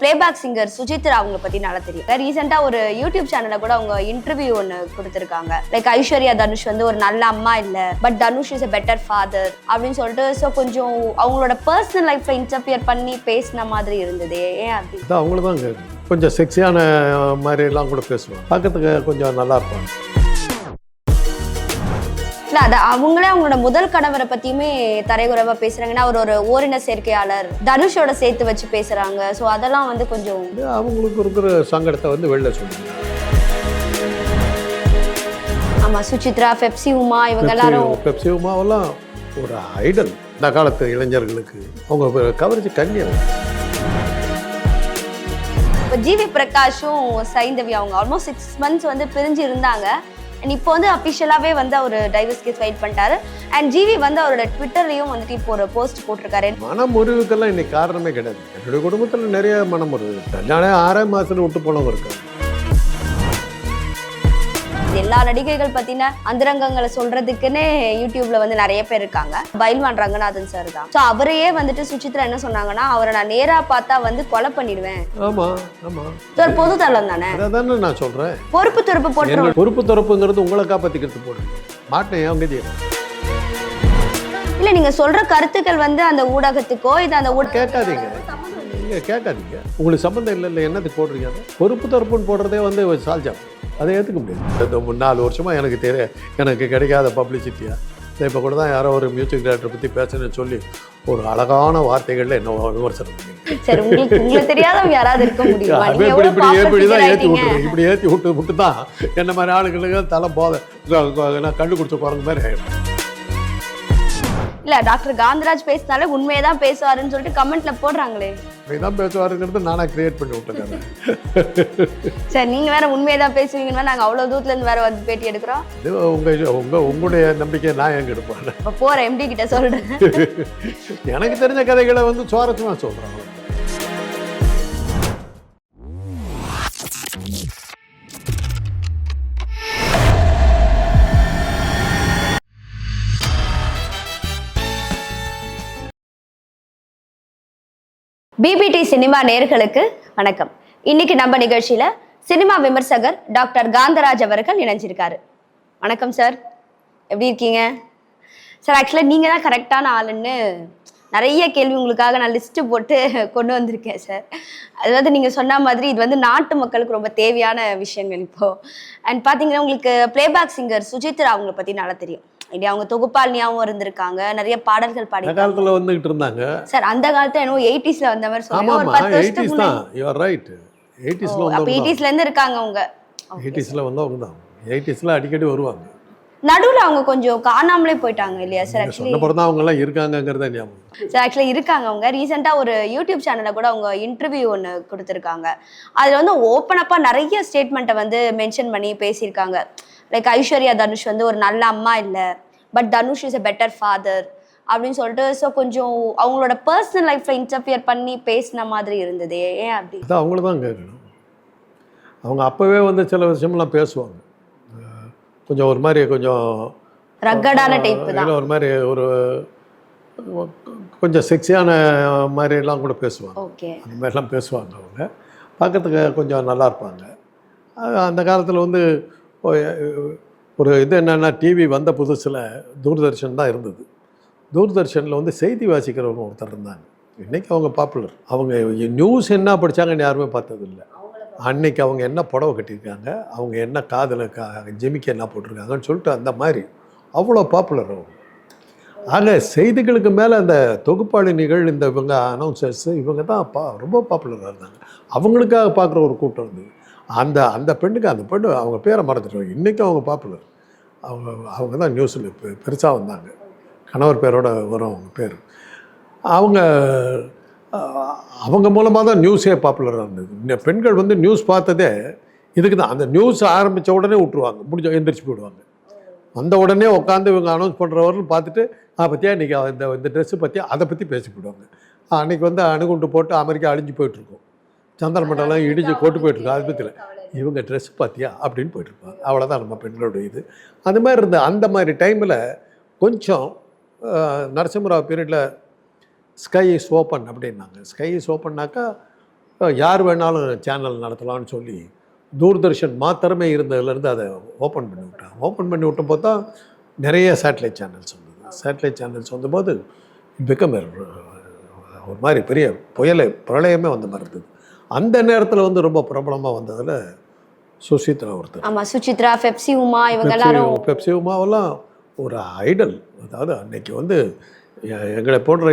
Playback singer Suchitra அவங்களை பத்தி நல்லா தெரியும். ரீசெண்டா ஒரு யூடியூப் சேனல்ல கூட அவங்க இன்டர்வியூ ஒன்னு கொடுத்திருக்காங்க. லைக் ஐஸ்வர்யா தனுஷ் வந்து ஒரு நல்ல அம்மா இல்ல, but Dhanush is a better father அப்படின்னு சொல்லிட்டு ஸோ கொஞ்சம் அவங்களோட பர்சனல் லைஃப்ல இன்டர்ஃபியர் பண்ணி பேசின மாதிரி இருந்தது. ஏன் அப்படி? அவங்கள தான் கொஞ்சம் செக்ஸியான மாதிரி எல்லாம் கூட பேசுவாங்க, பார்க்கறதுக்கு கொஞ்சம் நல்லா இருப்பாங்க. இல்ல அது அவங்களே அவங்களோட முதல் கணவரை பத்தியுமே தரைகுறைவா பேசுறாங்கன்னா அவர் ஒரு ஓரின சேர்க்கையாளர், தனுஷோட சேர்த்து வச்சு பேசுறாங்க. ஸோ அதெல்லாம் வந்து கொஞ்சம் அவங்களுக்கு இருக்கிற சங்கடத்தை வந்து வெளில சொல்லுங்க. ஆமா, சுசித்ரா, பெப்சி உமா, இவங்க எல்லாரும் பெப்சி உமாவெல்லாம் ஒரு ஐடல் இந்த காலத்து இளைஞர்களுக்கு. அவங்க கவரேஜ் கண்ணியம். இப்போ ஜிவி பிரகாஷும் சைந்தவி அவங்க ஆல்மோஸ்ட் 6 months வந்து பிரிஞ்சு இருந்தாங்க. அண்ட் இப்போ வந்து அஃபிஷியலாகவே வந்து அவர் டைவர்ஸ் கேஸ் ஃபைல் பண்ணிட்டாரு. அண்ட் ஜிவி வந்து அவரோட ட்விட்டர்லையும் வந்துட்டு இப்போ ஒரு போஸ்ட் போட்டிருக்காரு. மனமுறிவுக்கெல்லாம் இன்னைக்கு காரணமே கிடையாது. என்னுடைய குடும்பத்தில் நிறைய மனமுறிவு. கல்யாணம் 6 மாதத்துல விட்டு போனவங்க இருக்காங்க. எல்லா நடிகைகள் பத்தின அந்தரங்கங்களை சொல்றதுக்குன்னே யூடியூப்ல வந்து நிறைய பேர் இருக்காங்க. பைல்வான் ரங்கநாதன் சார் தான். ஸோ அவரையே வந்துட்டு சுசித்ரா என்ன சொன்னாங்கன்னா, அவரை நான் நேரா பார்த்தா வந்து கொலை பண்ணிடுவேன். ஆமா ஆமா, ஒரு பொது தளம் தானே, அதானே நான் சொல்றேன். பொறுப்பு துறப்பு போட்டு பொறுப்பு துறப்புங்கிறது உங்களை காப்பாத்திக்கிறது போடுறேன் மாட்டேன். அவங்க இல்ல, நீங்க சொல்ற கருத்துக்கள் வந்து அந்த ஊடகத்துக்கோ இது அந்த கேட்காதீங்க, நீங்க கேட்காதீங்க. உங்களுக்கு சம்பந்தம் இல்லை என்னத்துக்கு போடுறீங்க? பொறுப்பு தரப்புன்னு போடுறதே வந்து சால்ஜா, அதை ஏற்றுக்க முடியாது. 4 வருஷமா எனக்கு கிடைக்காத பப்ளிசிட்டியா இப்போ கூட தான் யாரோ ஒரு மியூசிக் டைரக்டரை பற்றி பேசுன்னு சொல்லி ஒரு அழகான வார்த்தைகள்ல என்ன விமர்சனம் பண்ணி. சரி, உங்களுக்கு தெரியாதவங்க யாராவது இருக்க முடியுமா? இப்படிதான் ஏற்றி விட்டுருங்க. இப்படி ஏற்றி விட்டு தான் என்ன மாதிரி ஆளுங்களுக்கு தலை போதை கண்டு குடிச்ச குரங்கு மாதிரி ஆகிடும். இல்ல, டாக்டர் காந்தராஜ் பேசினாலே உண்மையை தான் பேசுவாருன்னு சொல்லிட்டு கமெண்ட்ல போடுறாங்களே. உண்மைதான் பேசுவாருங்கிறது நானா கிரியேட் பண்ணி விட்டுருக்கேன். சரி, நீங்க வேற உண்மையை தான் பேசுவீங்கன்னா நாங்க அவ்வளவு தூரத்துல இருந்து வேற வந்து பேட்டி எடுக்கிறோம். உங்களுடைய நம்பிக்கை நான் எங்க எடுப்பேன்? போற எம்டி கிட்ட சொல்றேன். எனக்கு தெரிஞ்ச கதைகளை வந்து சுவாரஸ்யமா சொல்றாங்க. பிபிடி சினிமா நேயர்களுக்கு வணக்கம். இன்னைக்கு நம்ம நிகழ்ச்சியில சினிமா விமர்சகர் டாக்டர் காந்தராஜ் அவர்கள் இணைஞ்சிருக்காரு. வணக்கம் சார், எப்படி இருக்கீங்க சார்? ஆக்சுவலாக நீங்கள் தான் கரெக்டான ஆளுன்னு நிறைய கேள்வி உங்களுக்காக நான் லிஸ்ட்டு போட்டு கொண்டு வந்திருக்கேன் சார். அதாவது நீங்கள் சொன்ன மாதிரி இது வந்து நாட்டு மக்களுக்கு ரொம்ப தேவையான விஷயங்கள் இப்போது. அண்ட் பார்த்தீங்கன்னா உங்களுக்கு பிளேபேக் சிங்கர் சுஜித்ரா அவங்களை பற்றி நல்லா தெரியும். இல்லையா, அவங்க தொகுப்பாளினியாவும் இருந்திருக்காங்க, நிறைய பாடல்கள் பாடி காலத்துல வந்துகிட்டு இருந்தாங்க சார். அந்த காலத்துல என்னவோ 80s வந்த மாதிரி சொல்லுவாங்க. ஒரு 10 வருஷத்துக்கு தான். You are right. 80s அப்ப 80s இருந்து இருக்காங்க அவங்க. 80s வந்தவங்க தான். 80s அடிக்கடி வருவாங்க. நடுவுல அவங்க கொஞ்சம் காணாமலே போயிட்டாங்க இல்லையா சார்? ஆக்சுவலி சொன்னப்பறம் தான் அவங்க எல்லாம் இருக்காங்கங்கறத ஞாபகம் சார். ஆக்சுவலி இருக்காங்க அவங்க. ரீசெண்டா ஒரு யூடியூப் சேனல்ல கூட அவங்க இன்டர்வியூ ஒன்னு கொடுத்திருக்காங்க. அதுல வந்து ஓப்பன் அப்பா நிறைய ஸ்டேட்மெண்ட்டை வந்து மென்ஷன் பண்ணி பேசியிருக்காங்க. லைக் ஐஸ்வர்யா தனுஷ் வந்து ஒரு நல்ல அம்மா இல்லை, but Dhanush is a better father அப்படின்னு சொல்லிட்டு ஸோ கொஞ்சம் அவங்களோட பர்சனல் லைஃப்ல இன்டர்ஃபியர் பண்ணி பேசின மாதிரி இருந்தது. ஏன் அப்படி? அதான் அவங்கள தான் கேட்கணும். அவங்க அப்போவே வந்து சில விஷயமெல்லாம் பேசுவாங்க. கொஞ்சம் ஒரு மாதிரி கொஞ்சம் ரக்கடான டைப் தான். ஒரு மாதிரி ஒரு கொஞ்சம் செக்ஸியான மாதிரிலாம் கூட பேசுவாங்க. ஓகே, அந்த மாதிரிலாம் பேசுவாங்க. அவங்க பார்க்கறதுக்கு கொஞ்சம் நல்லா இருப்பாங்க. அந்த காலத்தில் வந்து ஒரு இது என்னென்னா, டிவி வந்த புதுசில் தூர்தர்ஷன் தான் இருந்தது. தூர்தர்ஷனில் வந்து செய்தி வாசிக்கிறவங்க ஒருத்தர் இருந்தாங்க. இன்றைக்கி அவங்க பாப்புலர். அவங்க நியூஸ் என்ன படித்தாங்கன்னு யாருமே பார்த்ததில்லை. அன்னைக்கு அவங்க என்ன புடவை கட்டியிருக்காங்க, அவங்க என்ன காதில் ஜிமிக்கி என்ன போட்டிருக்காங்கன்னு சொல்லிட்டு அந்த மாதிரி அவ்வளோ பாப்புலர் அவங்க. ஆக செய்திகளுக்கு மேலே அந்த தொகுப்பாளினிகள், இந்த இவங்க அனௌன்சர்ஸ், இவங்க தான் ரொம்ப பாப்புலராக இருந்தாங்க. அவங்களுக்காக பார்க்குற ஒரு கூட்டம் இருந்தது. அந்த பெண்ணுக்கு அந்த பெண்ணு அவங்க பேரை மறந்துடுவாங்க. இன்றைக்கும் அவங்க பாப்புலர். அவங்க தான் நியூஸில் பெருசாக வந்தாங்க. கணவர் பேரோட வரும் அவங்க பேர். அவங்க மூலமாக தான் நியூஸே பாப்புலராக இருந்தது. இந்த பெண்கள் வந்து நியூஸ் பார்த்ததே இதுக்கு தான். அந்த நியூஸ் ஆரம்பித்த உடனே விட்டுருவாங்க, முடிஞ்ச எந்திரிச்சு போயிடுவாங்க. வந்த உடனே உட்காந்து இவங்க அனௌன்ஸ் பண்ணுறவர்கள் பார்த்துட்டு பற்றியா இன்றைக்கி இந்த ட்ரெஸ்ஸு பற்றியா அதை பற்றி பேசி போயிடுவாங்க. அன்றைக்கி வந்து அணுகுண்டு போட்டு அமெரிக்கா அழிஞ்சு போயிட்டுருக்கோம், சந்திரமண்டலம் இடிஞ்சு கொட்டு போயிட்டுருக்கோம், அது பற்றியில் இவங்க ட்ரெஸ் பார்த்தியா அப்படின்னு போயிட்டுருப்பாங்க. அவ்வளோதான் நம்ம பெண்களோட இது. அந்த மாதிரி இருந்த அந்த மாதிரி டைமில் கொஞ்சம் நரசிம்மராவ் பீரியடில் ஸ்கை இஸ் ஓப்பன் அப்படின்னாங்க. ஸ்கை இஸ் ஓப்பன்னாக்கா யார் வேணாலும் சேனல் நடத்தலாம்னு சொல்லி தூர்தர்ஷன் மாத்திரமே இருந்ததுலேருந்து அதை ஓப்பன் பண்ணி விட்டாங்க. ஓப்பன் பண்ணி விட்ட பார்த்தா நிறைய சேட்டலைட் சேனல்ஸ் வந்தது. சேட்டலைட் சேனல்ஸ் வந்தபோது பிகம் ஒரு மாதிரி பெரிய பிரளயமே வந்த மாதிரி இருந்தது. அந்த நேரத்தில் வந்து ரொம்ப பிரபலமாக வந்ததில் சுசித்ரா ஒருத்தர். ஆமா, சுசித்ரா, பெப்சி உமா, இவங்க எல்லாரும். பெப்சி உமாவெல்லாம் ஒரு ஐடல். அதாவது அன்னைக்கு வந்து எங்களை போன்ற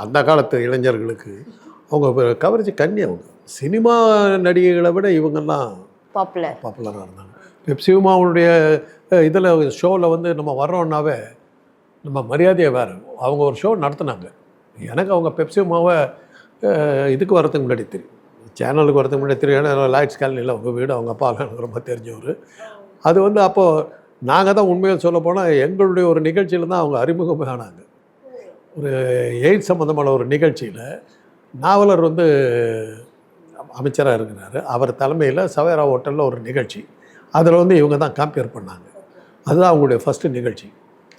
அந்த காலத்து இளைஞர்களுக்கு அவங்க கவரேஜ் கண்ணி. அவங்க சினிமா நடிகைகளை விட இவங்கெல்லாம் பாப்புலராக இருந்தாங்க. பெப்சி உமாவுடைய இதில் ஷோவில் வந்து நம்ம வர்றோன்னாவே நம்ம மரியாதையை வேறு. அவங்க ஒரு ஷோ நடத்துனாங்க. எனக்கு அவங்க பெப்சி உமாவை இதுக்கு வரதுக்கு முன்னாடி தெரியும், சேனலுக்கு வரதுக்கு முன்னாடி தெரியும். ஏன்னா லாய்ட்ஸ் காலனியில் அவங்க வீடு, அவங்க அப்பா எனக்கு ரொம்ப தெரிஞ்சவர். அது வந்து அப்போது நாங்கள் தான் உண்மையாக சொல்ல போனால் எங்களுடைய ஒரு நிகழ்ச்சியில் தான் அவங்க அறிமுகமே ஆனாங்க. ஒரு எய்ட்ஸ் சம்மந்தமான ஒரு நிகழ்ச்சியில் நாவலர் வந்து அமைச்சராக இருக்கிறார். அவர் தலைமையில் சவேரா ஹோட்டலில் ஒரு நிகழ்ச்சி. அதில் வந்து இவங்க தான் கம்பேர் பண்ணாங்க. அதுதான் அவங்களுடைய ஃபஸ்ட்டு நிகழ்ச்சி.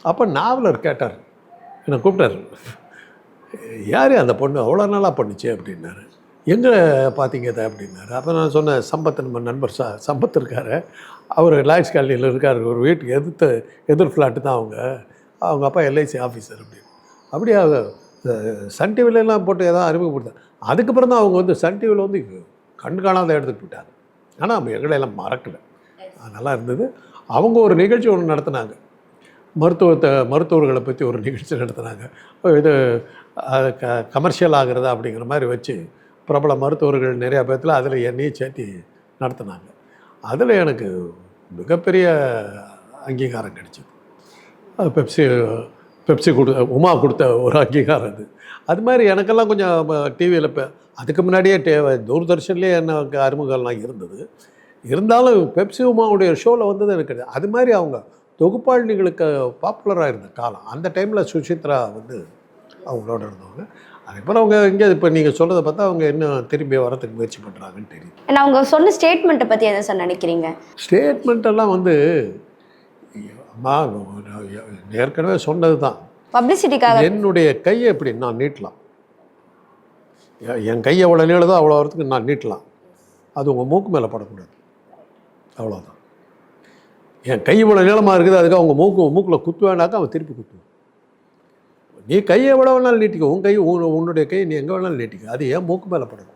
அப்போ நாவலர் கேட்டார், என்னை கூப்பிட்டார், யார் அந்த பொண்ணு அவ்வளோ நாளாக பண்ணுச்சு அப்படின்னாரு. எங்கே பார்த்தீங்க அதை அப்படின்னாரு. அப்போ நான் சொன்னேன், சம்பத் நம்ம நண்பர் சம்பத் இருக்கார், அவர் லாய்ட்ஸ் காலனியில் இருக்கார், ஒரு வீட்டுக்கு எதிர் ஃப்ளாட்டு தான் அவங்க அப்பா எல்ஐசி ஆஃபீஸர் அப்படின்னு. அப்படியே சன் டிவிலெலாம் போட்டு எதாவது அறிமுகப்படுத்தாங்க. அதுக்கப்புறம் தான் அவங்க வந்து சன் டிவியில் வந்து கண் காணாத இடத்துக்கு போயிட்டாங்க. ஆனால் எங்களையெல்லாம் மறக்கலை. நல்லா இருந்தது. அவங்க ஒரு நிகழ்ச்சி ஒன்று நடத்தினாங்க, மருத்துவர்களை பற்றி ஒரு நிகழ்ச்சி நடத்தினாங்க. இது கமர்ஷியல் ஆகிறதா அப்படிங்கிற மாதிரி வச்சு பிரபல மருத்துவர்கள் நிறையா பேர்த்தில் அதில் என்னையும் சேர்த்து நடத்தினாங்க. அதில் எனக்கு மிகப்பெரிய அங்கீகாரம் கிடைச்சிது. அது பெப்சி உமா கொடுத்த ஒரு அங்கீகாரம் அது மாதிரி எனக்கெல்லாம் கொஞ்சம் டிவியில் இப்போ அதுக்கு முன்னாடியே தூர்தர்ஷன்லேயே எனக்கு அறிமுகம்லாம் இருந்தது. இருந்தாலும் பெப்சி உமாவுடைய ஷோவில் வந்தது எனக்கு கிடையாது. அது மாதிரி அவங்க தொகுப்பாளினிகளுக்கு பாப்புலராக இருந்த காலம். அந்த டைமில் சுசித்ரா வந்து அவங்களோட இருந்தவங்க. அதுக்கப்புறம் அவங்க இங்கே இப்போ நீங்கள் சொல்கிறத பார்த்தா அவங்க இன்னும் திரும்பி வரத்துக்கு முயற்சி பண்ணுறாங்கன்னு தெரியும். ஏன்னா அவங்க சொன்ன ஸ்டேட்மெண்ட்டை பற்றி எதை சார் நினைக்கிறீங்க? ஸ்டேட்மெண்ட்டெல்லாம் வந்து அம்மா ஏற்கனவே சொன்னது தான், பப்ளிசிட்டிக்காக. என்னுடைய கையை எப்படி நான் நீட்டலாம், என் கையை எவ்வளோ நீளதோ அவ்வளோ வரத்துக்கு நான் நீட்டலாம், அது உங்கள் மூக்கு மேலே படக்கூடாது, அவ்வளோதான். என் கை இவ்வளோ நீளமாக இருக்குது, அதுக்காக அவங்க மூக்கில் குத்துவேனாக்கா அவன் திருப்பி குத்துவான். நீ கையை எவ்வளோ வேணாலும் நீட்டிக்க, உன்னுடைய கை நீ எங்கே வேணாலும் நீட்டிக்க, அது ஏன் மூக்கு மேலே படக்கூடாது.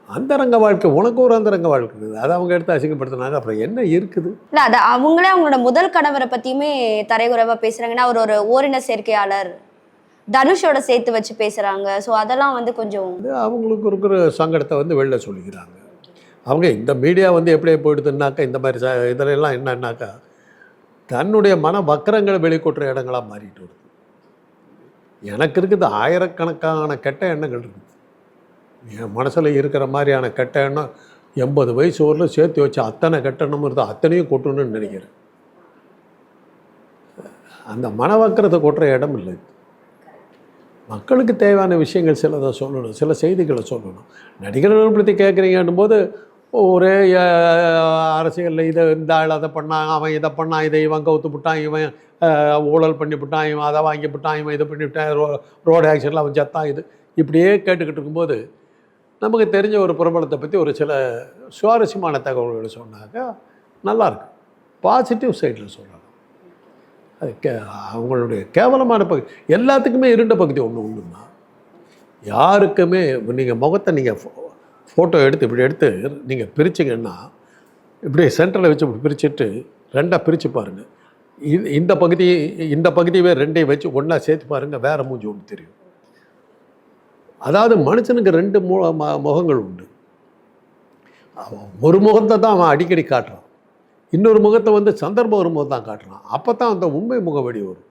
அந்தரங்க வாழ்க்கை, உனக்கு ஒரு அந்தரங்க வாழ்க்கை இருக்குது, அதை அவங்க எடுத்து அசிங்கப்படுத்தினாங்க. அப்புறம் என்ன இருக்குது? இல்லை, அது அவங்களே அவங்களோட முதல் கணவரை பற்றியுமே தரைகுறைவாக பேசுகிறாங்கன்னா, அவர் ஒரு ஓரின சேர்க்கையாளர், தனுஷோட சேர்த்து வச்சு பேசுகிறாங்க. ஸோ அதெல்லாம் வந்து கொஞ்சம் அவங்களுக்கு இருக்கிற சங்கடத்தை வந்து வெளில சொல்லிக்கிறாங்க. அவங்க இந்த மீடியா வந்து எப்படி போயிடுதுன்னாக்கா, இந்த மாதிரி இதிலெல்லாம் என்னன்னாக்கா தன்னுடைய மன வக்கரங்களை வெளிக்கொட்டுற இடங்களாக மாறிட்டு வருது. எனக்கு இருக்குது ஆயிரக்கணக்கான கெட்ட எண்ணங்கள் இருக்குது. என் மனசில் இருக்கிற மாதிரியான கெட்ட எண்ணம் 80 வயசு வரலும் சேர்த்து வச்சு அத்தனை கெட்ட எண்ணமும் இருந்தால் அத்தனையும் கொட்டணும்னு நினைக்கிறேன். அந்த மனவக்கரத்தை கொட்டுற இடம் இல்லை. மக்களுக்கு தேவையான விஷயங்கள் சிலதை சொல்லணும், சில செய்திகளை சொல்லணும். நடிகர்கள் பற்றி கேட்குறீங்கன்னும் போது ஒரே அரசியலில் இந்த ஆள் அதை பண்ணான், அவன் இதை பண்ணான், இதை இவன் கவுத்து விட்டான், இவன் ஊழல் பண்ணிவிட்டான், இவன் அதை வாங்கி விட்டான், இவன் இதை பண்ணிவிட்டான், ரோடு ஆக்சிடென்ட்டில் அவன் செத்தான், இப்படியே கேட்டுக்கிட்டு இருக்கும்போது நமக்கு தெரிஞ்ச ஒரு பிரபலத்தை பற்றி ஒரு சில சுவாரஸ்யமான தகவல்களை சொன்னாக்க நல்லாயிருக்கு. பாசிட்டிவ் சைடில் சொல்லலாம். அது அவங்களுடைய கேவலமான பகுதி எல்லாத்துக்குமே இருண்ட பகுதி ஒன்றுன்னா, யாருக்குமே நீங்கள் முகத்தை நீங்கள் ஃபோட்டோ எடுத்து இப்படி எடுத்து நீங்கள் பிரிச்சிங்கன்னா, இப்படி சென்டரில் வச்சு இப்படி பிரிச்சுட்டு ரெண்டாக பிரித்து பாருங்கள். இந்த பகுதியே ரெண்டையும் வச்சு ஒன்றா சேர்த்து பாருங்கள், வேறு மூஞ்சி ஒன்று தெரியும். அதாவது மனுஷனுக்கு 2 முகங்கள் உண்டு. ஒரு முகத்தை தான் அவன் அடிக்கடி காட்டுறான், இன்னொரு முகத்தை வந்து சந்தர்ப்பம் வரும்போது தான் காட்டுறான். அப்போ தான் அந்த உண்மை முக வெடி வரும்.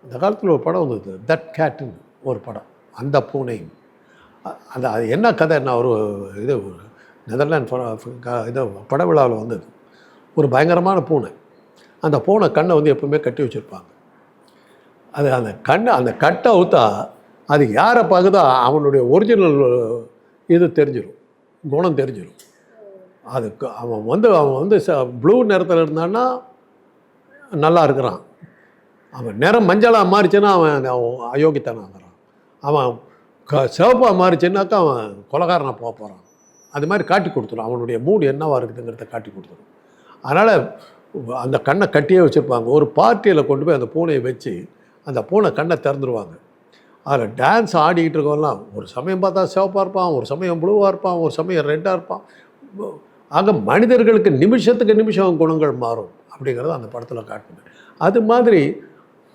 அந்த காலத்தில் ஒரு படம் வந்தது, தட் கேட்டுன்னு ஒரு படம். அந்த பூனை அது என்ன கதைன்னா, ஒரு நெதர்லாந்து பட விழாவில் வந்தது. ஒரு பயங்கரமான பூனை. அந்த பூனை கண்ணை வந்து எப்பவுமே கட்டி வச்சுருப்பாங்க. அந்த கட்டை அவுத்தா அது யாரை பார்க்குதோ அவனுடைய ஒரிஜினல் இது தெரிஞ்சிடும், குணம் தெரிஞ்சிடும். அதுக்கு அவன் வந்து ப்ளூ நிறத்தில் இருந்தான்னா நல்லா இருக்கிறான். அவன் நிறம் மஞ்சளாக மாறிச்சுன்னா அவன் அயோக்கியத்தானாகிறான். அவன் சிவப்பாக மாறிச்சுன்னாக்கா அவன் கொலகாரனை போக போகிறான். அது மாதிரி காட்டி கொடுத்துரும். அவனுடைய மூடு என்னவாக இருக்குதுங்கிறத காட்டி கொடுத்துரும். அதனால் அந்த கண்ணை கட்டியே வச்சுருப்பாங்க. ஒரு பார்ட்டியில் கொண்டு போய் அந்த பூனையை வச்சு அந்த பூனை கண்ணை திறந்துருவாங்க. அதில் டான்ஸ் ஆடிக்கிட்டு இருக்கவெல்லாம் ஒரு சமயம் பார்த்தா சிவப்பாக இருப்பான், ஒரு சமயம் ப்ளூவாக இருப்பான், ஒரு சமயம் ரெட்டாக இருப்பான். ஆக மனிதர்களுக்கு நிமிஷத்துக்கு நிமிஷம் குணங்கள் மாறும் அப்படிங்கிறத அந்த படத்தில் காட்டுது. அது மாதிரி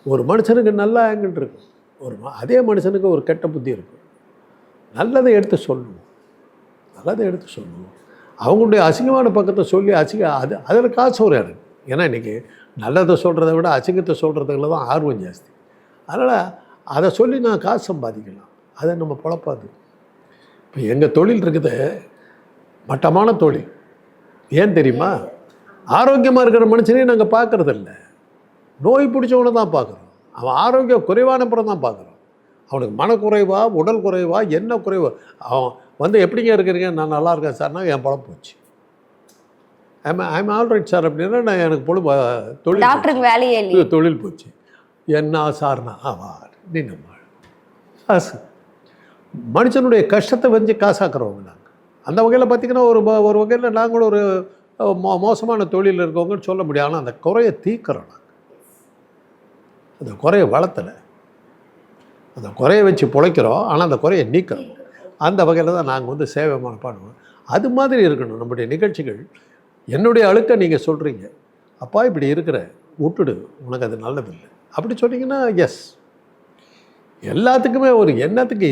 ஒரு மனுஷனுக்கு நல்ல ஆங்கிள் இருக்கும், அதே மனுஷனுக்கு ஒரு கெட்ட புத்தி இருக்கும். நல்லதை எடுத்து சொல்லணும், நல்லதை எடுத்து சொல்லணும். அவங்களுடைய அசிங்கமான பக்கத்தை சொல்லி அதில் காசு வரும் எனக்கு. ஏன்னா இன்றைக்கி நல்லதை சொல்கிறத விட அசிங்கத்தை சொல்கிறதுல தான் ஆர்வம் ஜாஸ்தி. அதனால் அதை சொல்லி நான் காசு சம்பாதிக்கலாம், அதை நம்ம பொழப்பாது. இப்போ எங்கள் தொழில் இருக்குது மட்டமான தொழில். ஏன் தெரியுமா? ஆரோக்கியமாக இருக்கிற மனுஷனையும் நாங்கள் பார்க்குறதில்ல, நோய் பிடிச்சவனை தான் பார்க்குறோம். அவன் ஆரோக்கியம் குறைவான பிறகு தான் பார்க்குறோம். அவனுக்கு மனக்குறைவா, உடல் குறைவா, என்ன குறைவா, அவன் எப்படிங்க இருக்கிறீங்க? நான் நல்லா இருக்கேன் சார்னா என் பழம் போச்சு. ஐம் ஆல்ரைட் சார் அப்படின்னா நான் எனக்கு தொழில் டாக்டருக்கு வேலையே இல்லை, தொழில் போச்சு. என்ன சார்னா நீ நம்ம காசு மனுஷனுடைய கஷ்டத்தை வந்து காசாக்குறவங்க நாங்கள். அந்த வகையில் பார்த்திங்கன்னா ஒரு வகையில் நாங்களும் ஒரு மோசமான தொழிலில் இருக்கவங்கன்னு சொல்ல முடியாது. ஆனால் அந்த குறையை தீர்க்கிறோம் நாங்கள். அந்த குறையை வளர்த்தலை, அந்த குறையை வச்சு பிழைக்கிறோம். ஆனால் அந்த குறையை நீக்கிறோம். அந்த வகையில் தான் நாங்கள் வந்து சேவை பண்ணுவோம். அது மாதிரி இருக்கணும் நம்முடைய நிகழ்ச்சிகள். என்னுடைய அழுக்க நீங்கள் சொல்கிறீங்க, அப்பா இப்படி இருக்கிற விட்டுடு, உனக்கு அது நல்லதில்லை அப்படி சொன்னீங்கன்னா எஸ். எல்லாத்துக்குமே ஒரு எண்ணத்துக்கு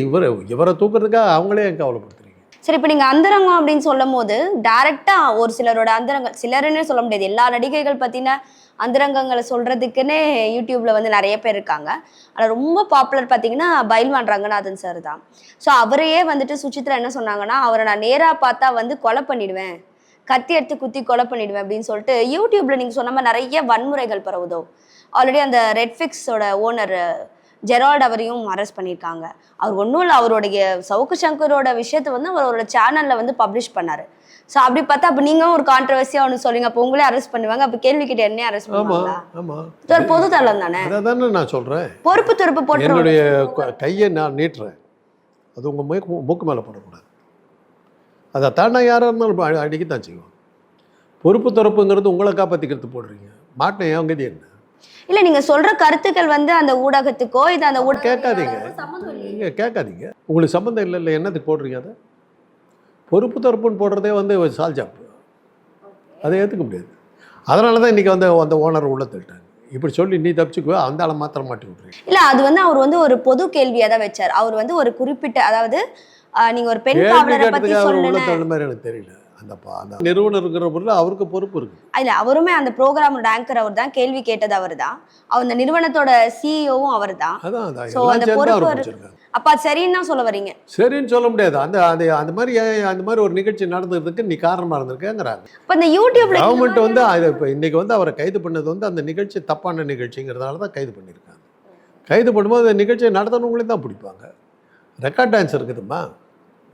இவரை தூக்குறதுக்காக அவங்களே என் கவலைப்படுத்துறீங்க. சரி, இப்போ நீங்கள் அந்தரங்கம் அப்படின்னு சொல்லும் போது டைரெக்டாக ஒரு சிலரோட அந்தரங்கள், சிலருன்னே சொல்ல முடியாது, எல்லா நடிகைகள் பற்றின அந்தரங்கங்களை சொல்கிறதுக்குன்னே யூடியூப்பில் வந்து நிறைய பேர் இருக்காங்க. ஆனால் ரொம்ப பாப்புலர் பார்த்தீங்கன்னா பைல்வான் ரங்கநாதன் சார் தான். ஸோ அவரையே வந்துட்டு சுசித்ரா என்ன சொன்னாங்கன்னா, அவரை நான் நேராக பார்த்தா வந்து கொலை பண்ணிடுவேன், கத்தி எடுத்து குத்தி கொலை பண்ணிடுவேன் அப்படின்னு சொல்லிட்டு யூடியூப்பில் நீங்கள் சொன்ன மாதிரி நிறைய வன்முறைகள் பரவுதோ. ஆல்ரெடி அந்த ரெட்ஃபிக்ஸோட ஓனர் ஜெரால்ட் அவரையும் அரெஸ்ட் பண்ணியிருக்காங்க. அவர் ஒன்றும் இல்லை, அவருடைய சவுக்கு சங்கரோட விஷயத்தை வந்து அவரோட சேனலில் வந்து பப்ளிஷ் பண்ணார். ஸோ அப்படி பார்த்தா அப்போ நீங்களும் ஒரு கான்ட்ரவர்சியாக ஒன்று சொல்லுங்க, அப்போ உங்களே அரெஸ்ட் பண்ணுவாங்க, அப்போ கேள்வி கிட்ட என்ன அரெஸ்ட் பண்ணுவாங்க? இது ஒரு பொது தளம் தானே. அதானே நான் சொல்கிறேன். பொறுப்பு துறப்பு போட்டு என்னுடைய கையை நான் நீட்டுறேன், அது உங்கள் மூக்கு மேலே போடக்கூடாது. அதை தாண்டா யாராக இருந்தாலும் அடிக்கத்தான் செய்வோம். பொறுப்பு துறப்புங்கிறது உங்களை காப்பாற்றிக்கிறது போடுறீங்க, மாட்டேன் என் கதி என்ன? இல்லை, நீங்கள் சொல்கிற கருத்துக்கள் வந்து அந்த ஊடகத்துக்கோ இது அந்த கேட்காதீங்க, நீங்கள் கேட்காதீங்க. உங்களுக்கு சம்மந்தம் இல்லை என்னத்துக்கு போடுறீங்க? அதை பொறுப்பு தரப்புன்னு போடுறதே வந்து சால்ஜாப்பு, அதை ஏற்றுக்க முடியாது. அதனால தான் இன்றைக்கி வந்து அந்த ஓனர் உள்ள தள்ளிட்டாங்க. இப்படி சொல்லி நீ தப்பிச்சுக்குவா, அந்த ஆளை மாத்திரம் மாட்டி விட்றீங்க. இல்லை, அது வந்து அவர் வந்து ஒரு பொது கேள்வியாக தான் வச்சார். அவர் வந்து ஒரு குறிப்பிட்ட, அதாவது நீங்கள் ஒரு பெண் காவலரை பற்றி உள்ள தள்ள மாதிரி எனக்கு தெரியல. அந்த நிறுவனம் இருக்கிற பொருள் அவருக்கு பொறுப்பு இருக்கு. இல்லை, அவருமே அந்த ப்ரோக்ராமோட ஆங்கர் அவர் தான், கேள்வி கேட்டது அவர் தான், அந்த நிறுவனத்தோட சிஇஓவும் அவர் தான். ஸோ அந்த பொறுப்பு அப்பா சரின்னு தான் சொல்ல வரீங்க? சரின்னு சொல்ல முடியாது. அந்த மாதிரி ஒரு நிகழ்ச்சி நடந்ததுக்கு நீ காரணமாக இருந்திருக்கேங்கிறாங்க. இப்போ இந்த யூடியூப்ல கவர்மெண்ட் வந்து இப்போ இன்னைக்கு வந்து அவரை கைது பண்ணது வந்து அந்த நிகழ்ச்சி தப்பான நிகழ்ச்சிங்கிறதுனால தான் கைது பண்ணியிருக்காங்க. கைது பண்ணும்போது அந்த நிகழ்ச்சியை நடத்தணுங்களே தான் பிடிப்பாங்க. ரெக்கார்ட் டான்ஸ் இருக்குதுமா,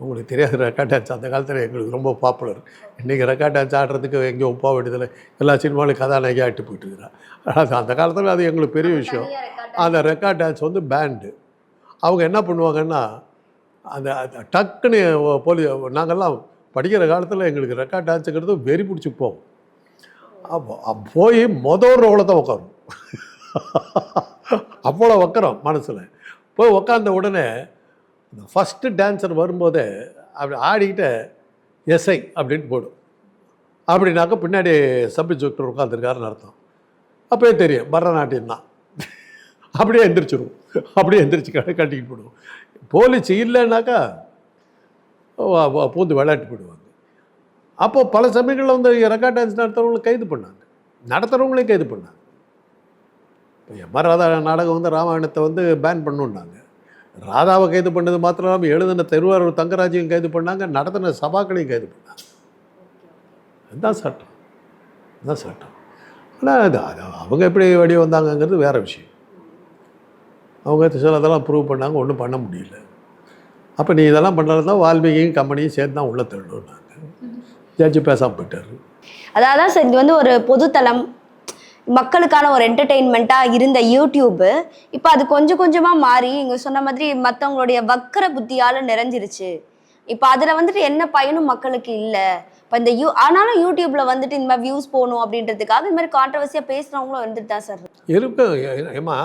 உங்களுக்கு தெரியாது. ரெக்கார்ட் டான்ஸ் அந்த காலத்தில் எங்களுக்கு ரொம்ப பாப்புலர். இன்றைக்கி ரெக்கார்ட் டான்ஸ் ஆடுறதுக்கு எங்கேயும் போக வேண்டியதில்லை, எல்லா சினிமாவிலும் கதாநாயகி ஆகிட்டு போயிட்டு இருக்கிறான். அது அந்த காலத்தில் அது எங்களுக்கு பெரிய விஷயம். அந்த ரெக்கார்ட் டான்ஸ் வந்து பேண்டு. அவங்க என்ன பண்ணுவாங்கன்னா, அந்த டக்குன்னு நாங்கள்லாம் படிக்கிற காலத்தில் எங்களுக்கு ரெக்கார்ட் டான்ஸுங்கிறது வெறி பிடிச்சி போவோம். அப்போ போய் மொதல் ரோவில் தான் உட்காரும். அவ்வளோ உட்காரோம் மனசில். போய் உட்காந்த உடனே இந்த ஃபஸ்ட்டு டான்ஸர் வரும்போதே அப்படி ஆடிக்கிட்ட எஸ்ஐ அப்படின்னு போடும். அப்படின்னாக்கா பின்னாடி சப் இன்ஸ்பெக்டர் உட்காந்துருக்காருன்னு அர்த்தம். அப்போயே தெரியும் பரதநாட்டியம் தான். அப்படியே எந்திரிச்சிடும், அப்படியே எந்திரிச்சு கட்டிக்கிட்டு போடுவோம். போலீஸ் இல்லைன்னாக்கா பூந்து விளையாட்டு போடுவாங்க. அப்போது பல சமயங்களில் வந்து ரெக்கார்ட் டான்ஸ் நடத்துகிறவங்களை கைது பண்ணாங்க, நடத்துகிறவங்களையும் கைது பண்ணாங்க. இப்போ எம்ஆர் ராதா நாடகம் வந்து ராமாயணத்தை வந்து பேன் பண்ணுன்னாங்க. ராதாவை கைது பண்ணது மாத்திரம் இல்லாமல் எழுதின திருவாரூர் தங்கராஜையும் கைது பண்ணாங்க, நடத்தின சபாக்களையும் கைது பண்ணாங்க. அதுதான் சட்டம், அதுதான் சட்டம். ஆனால் அது அவங்க எப்படி வெளியே வந்தாங்கங்கிறது வேறு விஷயம். அவங்க சிலதெல்லாம் ப்ரூவ் பண்ணாங்க, ஒன்றும் பண்ண முடியல. அப்போ நீ இதெல்லாம் பண்ணுறது தான் வால்மீகியும் கம்பெனியும் சேர்த்து தான் உள்ள தள்ளுனாங்க. ஜட்ஜு பேசாமல் போயிட்டார். அதான் சார், இது வந்து ஒரு பொதுத்தளம், மக்களுக்கான ஒரு என்டர்டெயின்மெண்ட்டா இருந்த யூடியூப் இப்போ அது கொஞ்சம் கொஞ்சமா மாறி இங்க சொன்ன மாதிரி மத்தவங்களுடைய வக்கர புத்தியால நிறைஞ்சிருச்சு. இப்போ அதுல வந்துட்டு என்ன பயனும் மக்களுக்கு இல்ல. இப்போ இந்த ஆனாலும் யூடியூப்ல வந்துட்டு இந்த மாதிரி வியூஸ் போகணும் அப்படின்றதுக்காக இந்த மாதிரி கான்ட்ரவர்சியா பேசுறவங்களும் வந்துட்டு தான் சார். இருக்கு. ஏமா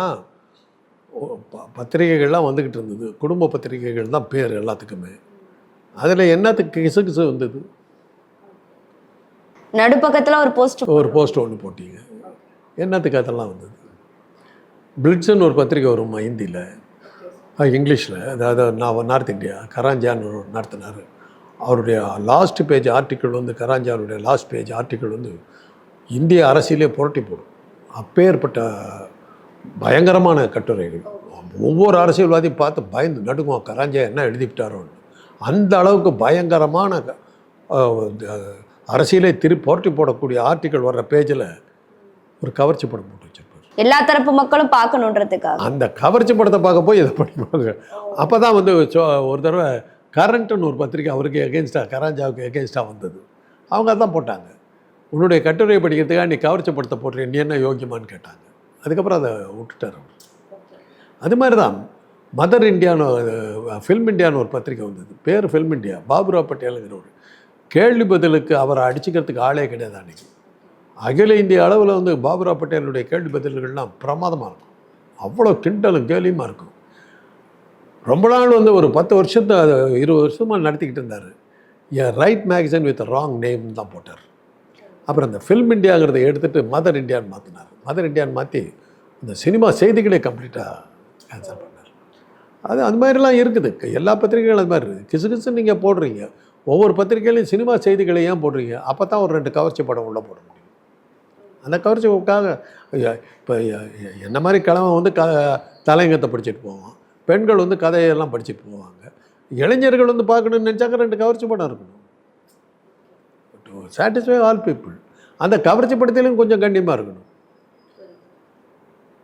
பத்திரிகைகள்லாம் வந்துக்கிட்டு இருந்தது, குடும்ப பத்திரிகைகள் தான் பேர் எல்லாத்துக்குமே. அதில் என்னத்துக்கு கிசுகிசு வந்தது? நடுப்பக்கத்துல ஒரு போஸ்ட் ஒன்று போட்டீங்க, என்னத்துக்கு அதெல்லாம் வந்தது? பிளிட்ஸ்ன்னு ஒரு பத்திரிக்கை வருமா ஹிந்தியில், இங்கிலீஷில், அதாவது நான் நார்த் இந்தியா, கராஞ்சான்னு ஒரு நடத்தினார். அவருடைய லாஸ்ட் பேஜ் ஆர்டிக்கிள் வந்து, கராஞ்சானுடைய லாஸ்ட் பேஜ் ஆர்டிக்கிள் வந்து இந்திய அரசியலே புரட்டி போடும். அப்பேற்பட்ட பயங்கரமான கட்டுரைகள். ஒவ்வொரு அரசியல்வாதியும் பார்த்து பயந்து நடுங்குவோம், கராஞ்சா என்ன எழுதிவிட்டாரோன்னு. அந்த அளவுக்கு பயங்கரமான அரசியலே புரட்டி போடக்கூடிய ஆர்டிக்கிள் வர்ற பேஜில் ஒரு கவர்ச்சி படம் போட்டு வச்சிருப்பார். எல்லா தரப்பு மக்களும் பார்க்கணுன்றதுக்காக அந்த கவர்ச்சி படத்தை பார்க்க போய் இதை படிப்பாங்க. அப்போ தான் வந்து ஒரு தடவை கரண்ட்டுன்னு ஒரு பத்திரிக்கை அவருக்கு எகென்ஸ்டாக, கராஞ்சாவுக்கு எகென்ஸ்டாக வந்தது. அவங்க அதான் போட்டாங்க, உன்னுடைய கட்டுரையை படிக்கிறதுக்காக நீ கவர்ச்சி படத்தை போடுறீங்க, நீ என்ன யோக்கியமானு கேட்டாங்க. அதுக்கப்புறம் அதை விட்டுட்டார் அவர். அது மாதிரி தான் மதர் இந்தியான்னு, ஃபில்ம் இந்தியான்னு ஒரு பத்திரிக்கை வந்தது, பேர் ஃபில்ம் இந்தியா. பாபுராவ் பட்டேலுங்கிறவர் கேள்வி பதிலுக்கு அவரை அடிச்சுக்கிறதுக்கு ஆளே கிடையாது அன்றைக்கி. அகில இந்திய அளவில் வந்து பாபுராவ் பட்டேலுடைய கேள்வி பதில்கள்லாம் பிரமாதமாக இருக்கும், அவ்வளோ கிண்டலும் கேலியுமாக இருக்கும். ரொம்ப நாள் வந்து ஒரு 10 வருஷத்தை 20 வருஷமாக நடத்திக்கிட்டு இருந்தார். Right magazine with wrong name தான் போட்டார். அப்புறம் இந்த ஃபில்ம் இந்தியாங்கிறத எடுத்துகிட்டு மதர் இந்தியான்னு மாற்றினார். மதர் இந்தியான்னு மாற்றி இந்த சினிமா செய்திகளே கம்ப்ளீட்டாக கேன்சல் பண்ணார். அது மாதிரிலாம் இருக்குது, எல்லா பத்திரிகைகளும் அது மாதிரி இருக்குது. கிசுகிசு நீங்கள் போடுறீங்க, ஒவ்வொரு பத்திரிகையிலையும் சினிமா செய்திகளை ஏன் போடுறீங்க? அப்போ தான் ஒரு 2 கவர்ச்சி படம் உள்ளே போட முடியும். அந்த கவர்ச்சிக்காக இப்போ என்ன மாதிரி கிழமை வந்து தலையங்கத்தை படிச்சுட்டு போவான், பெண்கள் வந்து கதையெல்லாம் படிச்சுட்டு போவாங்க, இளைஞர்கள் வந்து பார்க்கணுன்னு நினச்சாக்க 2 கவர்ச்சி படம் இருக்கணும், டு சாட்டிஸ்ஃபை ஆல் பீப்புள். அந்த கவர்ச்சி படத்திலையும் கொஞ்சம் கண்ணியமாக இருக்கணும்.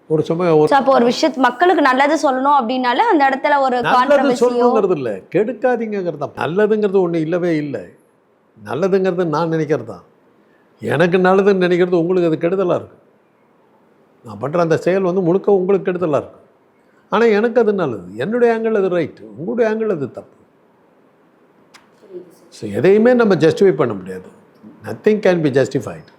ஒரு சமயம் ஒரு விஷயத்து மக்களுக்கு நல்லது சொல்லணும் அப்படின்னால அந்த இடத்துல ஒரு நல்லது சொல்லணுங்கிறது இல்லை, கெடுக்காதீங்கிறது தான். நல்லதுங்கிறது ஒன்று இல்லவே இல்லை. நல்லதுங்கிறது நான் நினைக்கிறது தான். எனக்கு நல்லதுன்னு நினைக்கிறது உங்களுக்கு அது கெடுதலாக இருக்குது. நான் பண்ணுற அந்த செயல் வந்து முழுக்க உங்களுக்கு கெடுதலாக இருக்குது. ஆனால் எனக்கு அது நல்லது, என்னுடைய ஆங்கிள் அது ரைட்டு, உங்களுடைய ஆங்கிள் அது தப்பு. ஸோ எதையுமே நம்ம ஜஸ்டிஃபை பண்ண முடியாது. Nothing can be justified.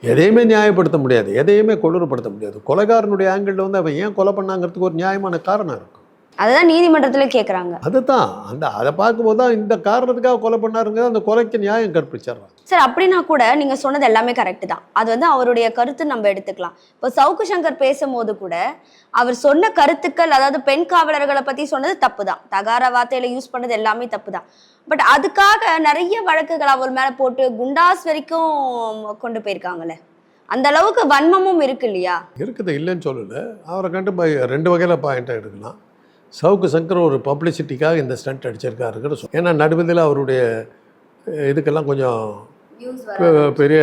எதையுமே நியாயப்படுத்த முடியாது, எதையுமே கொடூரப்படுத்த முடியாது. கொலைகாரனுடைய ஆங்கிளில் வந்து அவன் ஏன் கொலை பண்ணாங்கிறதுக்கு ஒரு நியாயமான காரணம் இருக்கும். அதுதான் நீதிமன்றத்தில் கேட்குறாங்க. அதுதான் அதை பார்க்கும்போது தான் இந்த காரணத்துக்காக கொலை பண்ணாருங்க, அந்த கொலைக்கு நியாயம் கற்பிச்சிடறான். சார் அப்படின்னா கூட நீங்கள் சொன்னது எல்லாமே கரெக்டு தான், அது வந்து அவருடைய கருத்து நம்ம எடுத்துக்கலாம். இப்போ சவுக்கு சங்கர் பேசும்போது கூட அவர் சொன்ன கருத்துக்கள், அதாவது பெண் காவலர்களை பற்றி சொன்னது தப்பு தான், தகார வார்த்தையில யூஸ் பண்ணது எல்லாமே தப்பு தான். பட் அதுக்காக நிறைய வழக்குகள் அவர் மேலே போட்டு குண்டாஸ் வரைக்கும் கொண்டு போயிருக்காங்களே, அந்த அளவுக்கு வன்மமும் இருக்கு இல்லையா? இருக்குது, இல்லைன்னு சொல்லலை. அவரை கண்டு 2 வகையில் பாயிண்ட்டாக எடுக்கலாம். சவுக்கு சங்கர் ஒரு பப்ளிசிட்டிக்காக இந்த ஸ்டண்ட் அடிச்சிருக்காருங்கிற ஏன்னா நடுவதில் அவருடைய இதுக்கெல்லாம் கொஞ்சம் பெரிய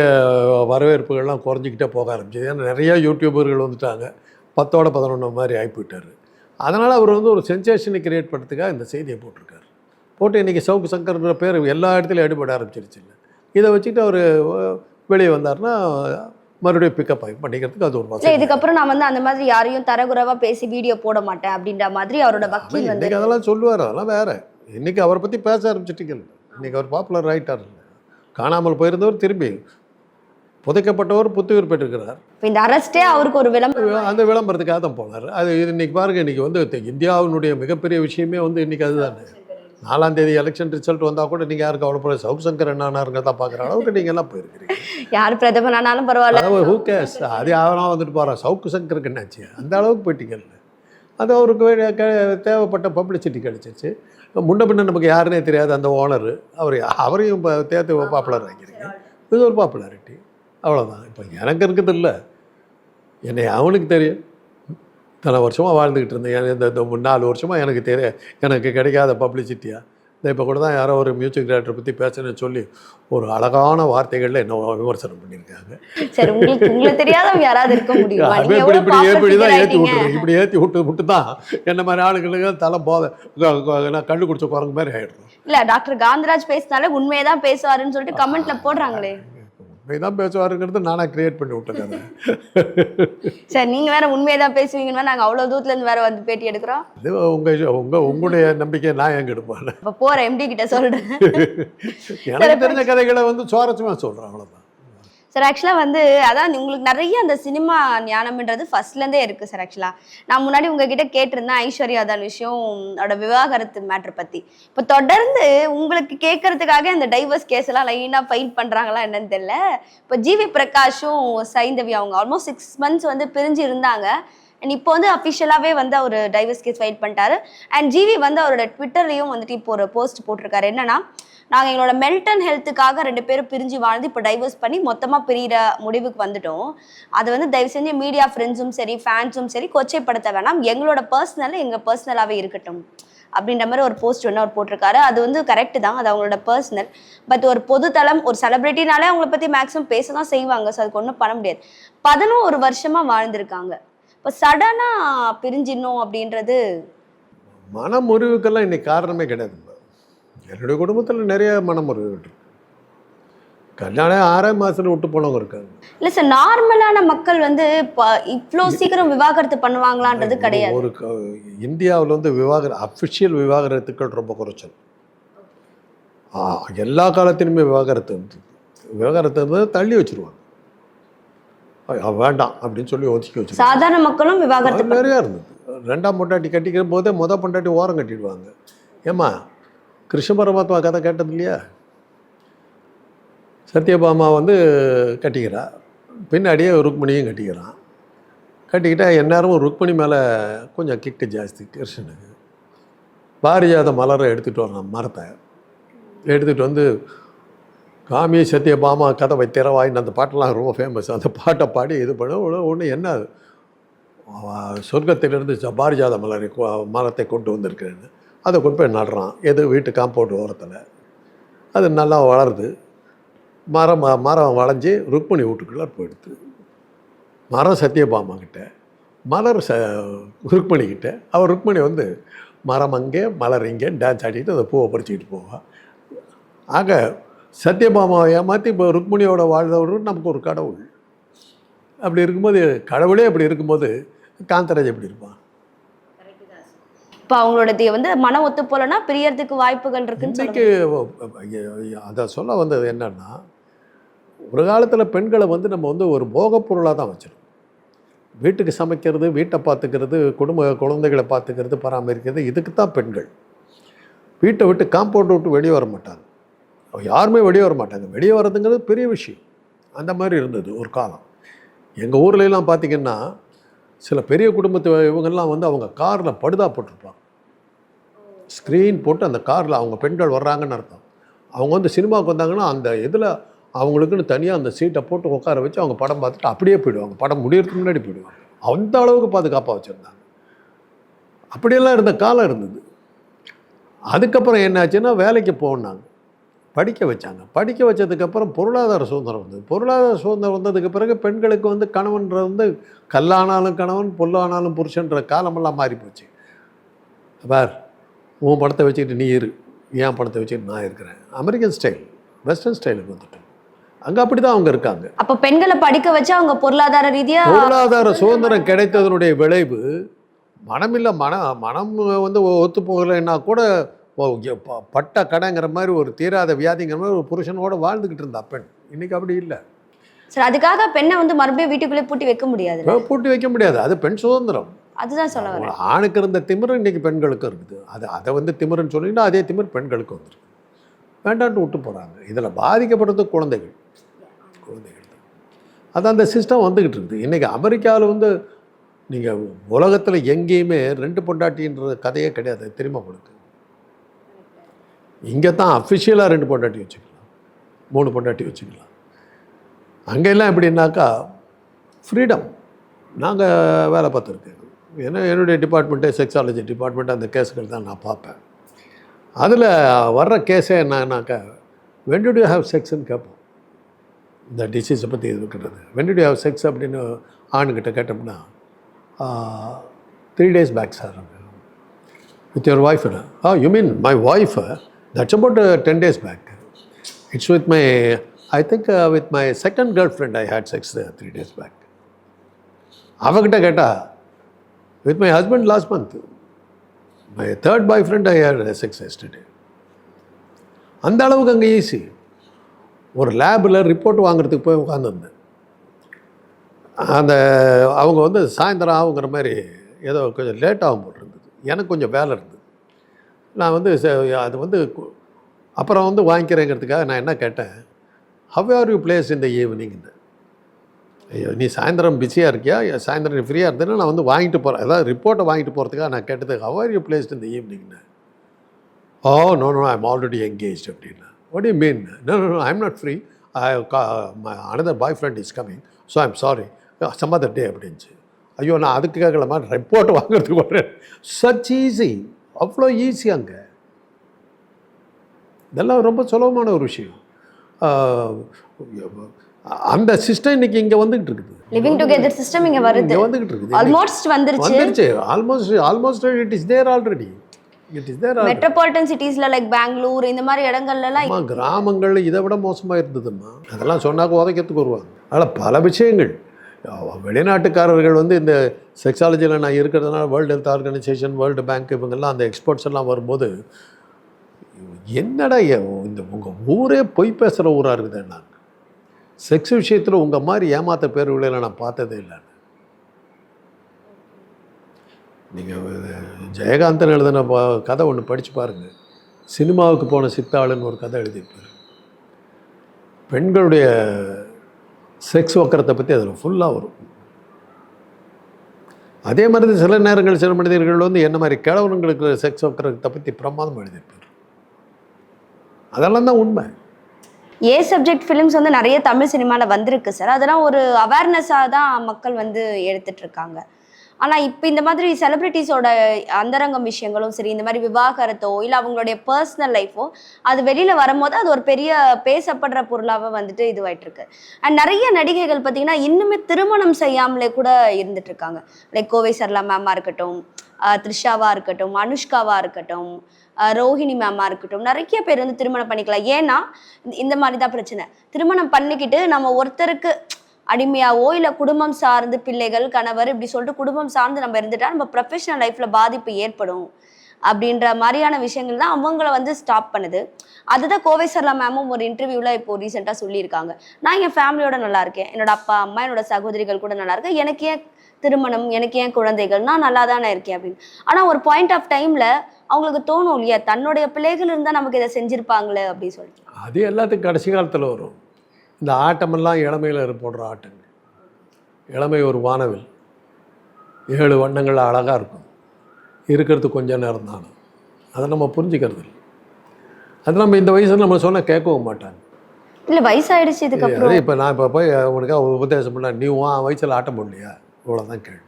வரவேற்புகள்லாம் குறைஞ்சிக்கிட்டே போக ஆரம்பிச்சிது. ஏன்னா நிறையா யூடியூபர்கள் வந்துட்டாங்க, 10ஓட 11 மாதிரி ஆகிப்போயிட்டார். அதனால் அவர் வந்து ஒரு சென்சேஷனை கிரியேட் பண்ணுறதுக்காக இந்த செய்தியை போட்டிருக்காரு. போட்டு இன்றைக்கி சவுக்கு சங்கர்ன்ற பேர் எல்லா இடத்துலையும் அடிபட ஆரம்பிச்சிருச்சு. இல்லை, இதை வச்சுட்டு அவர் வெளியே வந்தார்னா மறுபடியும் பிக்கப் பண்ணிக்கிறதுக்கு அது ஒரு வசதி. இதுக்கப்புறம் நான் வந்து அந்த மாதிரி யாரையும் தரகுறவா பேசி வீடியோ போட மாட்டேன் அப்படின்ற மாதிரி அவரோட வக்கீல் வந்து இன்றைக்கி அதெல்லாம் சொல்லுவார். அதெல்லாம் வேறு. இன்றைக்கி அவரை பற்றி பேச ஆரம்பிச்சிட்டிங்க. இன்றைக்கி அவர் பாப்புலர் ஆகிட்டார். காணாமல் போயிருந்தவர் திரும்பி புதைக்கப்பட்டவர் புத்துயிர் பெற்றிருக்கிறார். இந்த அரஸ்டே அவருக்கு ஒரு விளம்பரம், அந்த விளம்பரத்துக்காக தான் போனார். அது இன்றைக்கி பாருங்கள், இன்றைக்கி வந்து இந்தியாவினுடைய மிகப்பெரிய விஷயமே வந்து இன்றைக்கி அதுதானே. 4ஆம் தேதி எலெக்ஷன் ரிசல்ட் வந்தால் கூட நீங்கள் யாருக்கு அவ்வளோ சவுக்கு சங்கர் என்னாருங்க தான் பார்க்குற அளவுக்கு நீங்கள் எல்லாம் போயிருக்கிறீங்க. யார் பிரதமர் ஆனாலும் பரவாயில்ல, ஹூ கேர்ஸ், அது அவனாக வந்துட்டு போகிறான். சவுக்கு சங்கருக்கு என்னாச்சு, அந்த அளவுக்கு போயிட்டீங்கல்ல. அது அவருக்கு தேவைப்பட்ட பப்ளிசிட்டி கிடச்சிச்சு. முன்ன பின்ன நமக்கு யாருன்னே தெரியாது அந்த ஓனர், அவரையும் தேர்த்து பாப்புலர் ஆகிக்கிறீங்க. இது ஒரு பாப்புலாரிட்டி, அவ்வளோதான். இப்போ எனக்கு இருக்குது இல்லை, என்னை அவனுக்கு தெரியும். இத்தனை வருஷமாக வாழ்ந்துக்கிட்டு இருந்தேன், இந்த 4 வருஷமாக எனக்கு கிடைக்காத பப்ளிசிட்டியாக இந்த இப்போ கூட தான் யாரோ ஒரு மியூசிக் டைரக்டரை பற்றி பேசுன்னு சொல்லி ஒரு அழகான வார்த்தைகளில் என்ன விமர்சனம் பண்ணியிருக்காங்க. சரி, உங்களுக்கு தெரியாதவங்க யாராவது இருக்க முடியும்? இப்படி தான் ஏற்றி விட்டுருங்க. இப்படி ஏற்றி விட்டு தான் என்ன மாதிரி ஆளுங்களுக்கு தலை போதை நான் கண்டு குடிச்ச குரங்கு மாதிரி ஆகிடுறோம். இல்லை, டாக்டர் காந்தராஜ் பேசினாலே உண்மையை தான் பேசுவாருன்னு சொல்லிட்டு கமெண்ட்ல போடுறாங்களே. உண்மை தான் பேசுவாருங்கிறது நானாக க்ரியேட் பண்ணி விட்டுருக்கேன். சார் நீங்க வேற உண்மையை தான் பேசுவீங்கன்னு நாங்க அவ்வளவு தூரத்துல இருந்து வேற வந்து பேட்டி எடுக்கிறோம். இது உங்களுடைய நம்பிக்கை நான் எங்க எடுப்பேன். இப்ப போற எம்டி கிட்ட சொல்றேன். எனக்கு தெரிஞ்ச கதைகளை வந்து சுவாரஸ்யமாக சொல்கிறேன், அவ்வளோதான். சார் ஆக்சுவலாக வந்து அதான் உங்களுக்கு நிறைய அந்த சினிமா ஞானம்ன்றது ஃபர்ஸ்ட்லேருந்தே இருக்குது சார். ஆக்சுவலாக நான் முன்னாடி உங்ககிட்ட கேட்டிருந்தேன் ஐஸ்வர்யா தான் விஷயம் அதோட விவாகரத்து மேட்ரு பற்றி. இப்போ தொடர்ந்து உங்களுக்கு கேட்கறதுக்காக அந்த டைவர்ஸ் கேஸ் எல்லாம் லைனாக ஃபைட் பண்ணுறாங்களா என்னன்னு தெரியல. இப்போ ஜிவி பிரகாஷும் சைந்தவி அவங்க ஆல்மோஸ்ட் 6 months வந்து பிரிஞ்சு இருந்தாங்க. அண்ட் இப்போ வந்து அஃபிஷியலாகவே வந்து அவர் டைவர்ஸ் கேஸ் ஃபைட் பண்ணிட்டாரு. அண்ட் ஜிவி வந்து அவரோட ட்விட்டர்லையும் வந்துட்டு இப்போ ஒரு போஸ்ட் போட்டிருக்காரு. என்னன்னா, நாங்கள் எங்களோட மென்டல் ஹெல்த்துக்காக 2 பேரும் பிரிஞ்சு வாழ்ந்து இப்போ டைவர்ஸ் பண்ணி மொத்தமாக பிரிகிற முடிவுக்கு வந்துட்டோம். அதை வந்து தயவு செஞ்சு மீடியா ஃப்ரெண்ட்ஸும் சரி ஃபேன்ஸும் சரி கொச்சைப்படுத்த வேணாம், எங்களோட பர்சனல் எங்கள் பர்சனலாகவே இருக்கட்டும் அப்படின்ற மாதிரி ஒரு போஸ்ட் ஒன்று அவர் போட்டிருக்காரு. அது வந்து கரெக்டு தான், அது அவங்களோட பர்சனல். பட் ஒரு பொதுத்தளம் ஒரு செலிபிரிட்டினாலே அவங்கள பற்றி மேக்ஸிமம் பேச தான் செய்வாங்க. ஸோ அதுக்கு ஒன்றும் பண்ண முடியாது. 11 வருஷமாக வாழ்ந்திருக்காங்க. இப்போ சடனாக பிரிஞ்சிடணும் அப்படின்றது மனமுறிவுக்கெல்லாம் இன்னைக்கு காரணமே கிடையாது. என்னுடைய குடும்பத்தில் நிறைய மனமுறிவு இருக்கு. கல்யாணம் 6 மாதத்தில் விட்டு போனவங்க இருக்காங்க. இல்லை சார், நார்மலான மக்கள் வந்து இவ்வளோ சீக்கிரம் விவாகரத்து பண்ணுவாங்களான்றது கிடையாது. ஒரு இந்தியாவில் வந்து அஃபிஷியல் விவாகரத்துக்கள் ரொம்ப குறைச்சல். எல்லா காலத்திலுமே விவாகரத்து வந்து தள்ளி வச்சிருவாங்க. வேண்டாம் அப்படின்னு சொல்லி ஒதுக்கி வச்சு சாதாரண மக்களும் விவாகரத்து நிறையா இருந்தது. 2ஆம் பொண்டாட்டி கட்டிக்கிற போதே பொண்டாட்டி ஓரம் கட்டிடுவாங்க. ஏம்மா கிருஷ்ண பரமாத்மா கதை கேட்டது இல்லையா? சத்யபாமா வந்து கட்டிக்கிறா, பின்னாடியே ருக்மணியும் கட்டிக்கிறான். கட்டிக்கிட்டா எந்நேரமும் ருக்மணி மேலே கொஞ்சம் கிக்கு ஜாஸ்தி கிருஷ்ணனுக்கு. பாரிஜாத மலரை எடுத்துகிட்டு வரான், மரத்தை எடுத்துகிட்டு வந்து காமி சத்யபாமா கதை வைத்திரவாயின்னு அந்த பாட்டெல்லாம் ரொம்ப ஃபேமஸ். அந்த பாட்டை பாடி இது பண்ண ஒன்று என்ன சொர்க்கத்திலிருந்து பாரிஜாத மரத்தை கொண்டு வந்திருக்கிறேன்னு அதை கொண்டு போய் நடுறான். எது வீட்டு காம்பவுண்ட் ஓரத்தில். அது நல்லா வளருது. மரம் வளைஞ்சி ருக்மணி வீட்டுக்குள்ளே போயிடுது. மரம் சத்யபாமா கிட்ட, மலர் ருக்மணிக்கிட்ட. அவர் ருக்மணி வந்து மரம் அங்கே மலர் இங்கே டான்ஸ் ஆடிட்டு அந்த பூவை பறிச்சுக்கிட்டு போவாள். ஆக சத்யபாமாவை ஏமாற்றி இப்போ ருக்மணியோட வாழ்ந்தவர் நமக்கு ஒரு கடவுள். அப்படி இருக்கும்போது கடவுளே அப்படி இருக்கும்போது காந்தராஜ் எப்படி இருப்பான்? இப்போ அவங்களோட வந்து மன ஒத்து போலன்னா பிரியறதுக்கு வாய்ப்புகள் இருக்குன்னு இன்றைக்கு அதை சொல்ல வந்தது என்னன்னா, ஒரு காலத்தில் பெண்களை வந்து நம்ம வந்து ஒரு போகப் பொருளாக தான் வச்சிருக்கோம். வீட்டுக்கு சமைக்கிறது, வீட்டை பார்த்துக்கிறது, குழந்தைகளை பார்த்துக்கிறது, பராமரிக்கிறது, இதுக்கு தான் பெண்கள். வீட்டை விட்டு காம்பவுண்ட் விட்டு வெளியே வர மாட்டாங்க. யாருமே வெளியே வர மாட்டாங்க. வெளியே வர்றதுங்கிறது பெரிய விஷயம். அந்த மாதிரி இருந்தது ஒரு காலம். எங்கள் ஊர்லெலாம் பார்த்திங்கன்னா சில பெரிய குடும்பத்து இவங்கெல்லாம் வந்து அவங்க காரில் படுதா போட்டிருப்பாங்க. ஸ்க்ரீன் போட்டு அந்த காரில் அவங்க பெண்கள் வர்றாங்கன்னு அர்த்தம். அவங்க வந்து சினிமாவுக்கு வந்தாங்கன்னா அந்த இதில் அவங்களுக்குன்னு தனியாக அந்த சீட்டை போட்டு உட்கார வச்சு அவங்க படம் பார்த்துட்டு அப்படியே போயிடுவாங்க. படம் முடியறதுக்கு முன்னாடி போயிடுவாங்க. அந்த அளவுக்கு பாதுகாப்பாக வச்சுருந்தாங்க. அப்படியெல்லாம் இருந்த காலம் இருந்தது. அதுக்கப்புறம் என்னாச்சுன்னா வேலைக்கு போனாங்க, படிக்க வச்சாங்க. படிக்க வச்சதுக்கப்புறம் பொருளாதார சுதந்திரம் வந்தது. பொருளாதார சுதந்திரம் வந்ததுக்கு பிறகு பெண்களுக்கு வந்து கணவன்ற வந்து கல்லானாலும் கணவன், பொல்லானாலும் புருஷன்ற காலமெல்லாம் மாறி போச்சு. பார், உன் படத்தை வச்சுக்கிட்டு நீ இரு, ஏன் படத்தை வச்சுக்கிட்டு நான் இருக்கிறேன். அமெரிக்கன் ஸ்டைல், வெஸ்டர்ன் ஸ்டைலுக்கு வந்துட்டோம். அங்கே அப்படி தான் அவங்க இருக்காங்க. அப்போ பெண்களை படிக்க வச்சு அவங்க பொருளாதார ரீதியாக பொருளாதார சுதந்திரம் கிடைத்ததனுடைய விளைவு மனமில்லை. மனம் வந்து ஒத்து போகலைன்னா கூட பட்ட கடைங்கிற மாதிரி ஒரு தீராத வியாதிங்கிற மாதிரி ஒரு புருஷனோட வாழ்ந்துக்கிட்டு இருந்தா பெண். இன்னைக்கு அப்படி இல்லை சார். அதுக்காக பெண்ணை வந்து மறுபடியும் வீட்டுக்குள்ளே பூட்டி வைக்க முடியாது. பூட்டி வைக்க முடியாது. அது பெண் சுதந்திரம். அதுதான் சொல்ல வரேன். ஆணுக்கு இருந்த திமிரு இன்னைக்கு பெண்களுக்கும் இருக்குது. அதை வந்து திமிருன்னு சொன்னீங்கன்னா அதே திமிர் பெண்களுக்கு வந்துருக்கு. வேண்டான்ட்டு விட்டு போகிறாங்க. இதில் பாதிக்கப்படுறது குழந்தைகள் தான். அது அந்த சிஸ்டம் வந்துக்கிட்டு இருக்குது. இன்றைக்கி அமெரிக்காவில் வந்து நீங்கள் உலகத்தில் எங்கேயுமே 2 பொண்டாட்டின்ற கதையே கிடையாது. தெரியுமா உங்களுக்கு? இங்கே தான் அஃபிஷியலாக 2 பொண்டாட்டி வச்சுக்கலாம், 3 பொண்டாட்டி வச்சுக்கலாம். அங்கெல்லாம் எப்படின்னாக்கா ஃப்ரீடம். நாங்கள் வேலை பார்த்துருக்கேன். ஏன்னா என்னுடைய டிபார்ட்மெண்ட்டே செக்ஸாலஜி டிபார்ட்மெண்ட். அந்த கேஸுகள் தான் நான் பார்ப்பேன். அதில் வர்ற கேஸே என்னன்னாக்கா, when did you have செக்ஸ்ன்னு கேட்போம். இந்த டிசீஸை பற்றி இது இருக்கிறது. when did you have sex அப்படின்னு ஆணுக்கிட்ட கேட்டோம்னா 3 days back sir. With your wife? you mean my wife? That's about 10 days back. It's with my I think with my second girl friend I had sex 3 days back. அவகிட்ட கேட்டா with my husband last month. My third boy friend I had sex yesterday. அந்த அளவுக்கு அங்கே easy. ஒரு லேபில் report வாங்குறதுக்கு போய் உட்காந்துருந்தேன். அந்த அவங்க வந்து சாயந்தரம் ஆகுங்கிற மாதிரி ஏதோ கொஞ்சம் லேட்டாகும் போல் இருந்தது. எனக்கு கொஞ்சம் வேலை இருந்தது. நான் வந்து அது வந்து அப்புறம் வந்து வாங்கிக்கிறேங்கிறதுக்காக நான் என்ன கேட்டேன், ஹவ் ஆர் யூ பிளேஸ் இந்த ஈவினிங்னு. ஐயோ நீ சாயந்தரம் பிஸியாக இருக்கியா, சாயந்தரம் நீ ஃப்ரீயாக இருந்தேன்னா நான் வந்து வாங்கிட்டு போகிறேன், அதாவது ரிப்போர்ட்டை வாங்கிட்டு போகிறதுக்காக நான் கேட்டது ஹவ் ஆர் யூ பிளேஸ்ட் இந்த ஈவினிங்னு. Oh no no I am already engage அப்படின்னா. What you mean? No no I am not free, another boy friend is coming, so I am sorry, some other day அப்படின்ச்சு. ஐயோ நான் அதுக்கு கேட்கலாமா, report வாங்குறதுக்கு வரேன். சச் ஈஸி, அவ்வளோ easy அங்கே. இதெல்லாம் ரொம்ப சுலபமான ஒரு விஷயம். அந்த சிஸ்டம் இன்னைக்கு இங்கே வந்துகிட்டு இருக்குது. லிவிங் டுகெதர் சிஸ்டம் இங்கே வருது, இங்கே வந்துகிட்டு இருக்குது. ஆல்மோஸ்ட் வந்துருச்சு. Almost it is there already. It is there. Metropolitan சிட்டிஸ்ல லைக் பெங்களூர் இந்த மாதிரி இடங்கள்லாம் கிராமங்கள் இதை விட மோசமாக இருந்ததும்மா. அதெல்லாம் சொன்னாக்க உதைக்கிறதுக்கு வருவாங்க. அதில் பல விஷயங்கள். வெளிநாட்டுக்காரர்கள் வந்து இந்த செக்ஸாலஜியில் நான் இருக்கிறதுனால world health organisation, world bank இவங்கெல்லாம் அந்த எக்ஸ்பர்ட்ஸ் எல்லாம் வரும்போது என்னடா இந்த உங்கள் ஊரே பொய் பேசுகிற ஊராக இருக்குது. நான் செக்ஸ் விஷயத்தில் உங்கள் மாதிரி ஏமாத்த பேர்களை நான் பார்த்ததே இல்லை. நீங்கள் ஜெயகாந்தன் எழுதின கதை ஒன்று படித்து பாருங்கள். சினிமாவுக்கு போன சித்தாளுன்னு ஒரு கதை எழுதியிருப்பார். பெண்களுடைய செக்ஸ் வக்கரத்தை பற்றி அதில் ஃபுல்லாக வரும். அதே மாதிரி சில நேரங்கள் சில மனிதர்கள் வந்து என்ன மாதிரி கிழவனுங்களுக்கு செக்ஸ் வக்கரத்தை பற்றி பிரமாதம் எழுதியிருப்பார். அதெல்லாம் தான் உண்மை. ஏ சப்ஜெக்ட் ஃபிலிம்ஸ் வந்து நிறைய தமிழ் சினிமாவில் வந்திருக்கு சார். அதெல்லாம் ஒரு அவேர்னஸாக தான் மக்கள் வந்து எடுத்துட்டு இருக்காங்க. ஆனால் இப்போ இந்த மாதிரி செலிப்ரிட்டிஸோட அந்தரங்கம் விஷயங்களும் சரி, இந்த மாதிரி விவாகரத்தோ இல்லை அவங்களுடைய பர்சனல் லைஃபோ அது வெளியில் வரும்போது அது ஒரு பெரிய பேசப்படுற பொருளாக வந்துட்டு இதுவாயிட்டு இருக்கு. அண்ட் நிறைய நடிகைகள் பார்த்தீங்கன்னா இன்னுமே திருமணம் செய்யாமலே கூட இருந்துட்டு இருக்காங்க. லைக் கோவை சரளா மேமா இருக்கட்டும், த்ரிஷாவாக இருக்கட்டும், அனுஷ்காவாக இருக்கட்டும், ரோஹிணி மேமா இருக்கட்டும், நிறைய பேர் வந்து திருமணம் பண்ணிக்கலாம். ஏன்னா இந்த மாதிரி தான் பிரச்சனை. திருமணம் பண்ணிக்கிட்டு நம்ம ஒருத்தருக்கு அடிமையாவோ இல்லை குடும்பம் சார்ந்து பிள்ளைகள் கணவர் இப்படி சொல்லிட்டு குடும்பம் சார்ந்து நம்ம இருந்துட்டா நம்ம ப்ரொஃபஷனல் லைஃப்பில் பாதிப்பு ஏற்படும் அப்படின்ற மாதிரியான விஷயங்கள் தான் அவங்கள வந்து ஸ்டாப் பண்ணுது. அதுதான் கோவை சரளா மேமும் ஒரு இன்டர்வியூவில் இப்போ ரீசெண்டாக சொல்லியிருக்காங்க. நான் என் ஃபேமிலியோட நல்லா இருக்கேன், என்னோட அப்பா அம்மா என்னோட சகோதரிகள் கூட நல்லா இருக்கேன், எனக்கு ஏன் திருமணம், எனக்கு ஏன் குழந்தைகள், நான் நல்லா தானே இருக்கேன் அப்படின்னு. ஆனால் ஒரு பாயிண்ட் ஆஃப் டைமில் அவங்களுக்கு தோணும் இல்லையா, தன்னுடைய பிள்ளைகள் இருந்தால் நமக்கு இதை செஞ்சுருப்பாங்களே அப்படின்னு சொல்லிட்டு. அது எல்லாத்துக்கும் கடைசி காலத்தில் வரும். இந்த ஆட்டமெல்லாம் இளமையில் போடுற ஆட்டங்கள். இளமை ஒரு வானவில், 7 வண்ணங்கள் அழகாக இருக்கும், இருக்கிறது கொஞ்சம் நேரம் தானே. அதை நம்ம புரிஞ்சுக்கிறது இல்லை. அது நம்ம இந்த வயசில் நம்ம சொன்னால் கேட்கவும் மாட்டாங்க. இல்லை வயசாயிடுச்சு இதுக்கப்புறம். இப்போ நான் இப்போ போய் உனக்காக உபதேசம் பண்ண, நீ வயசில் ஆட்டம் போடலையா, இவ்வளோதான் கேள்வி.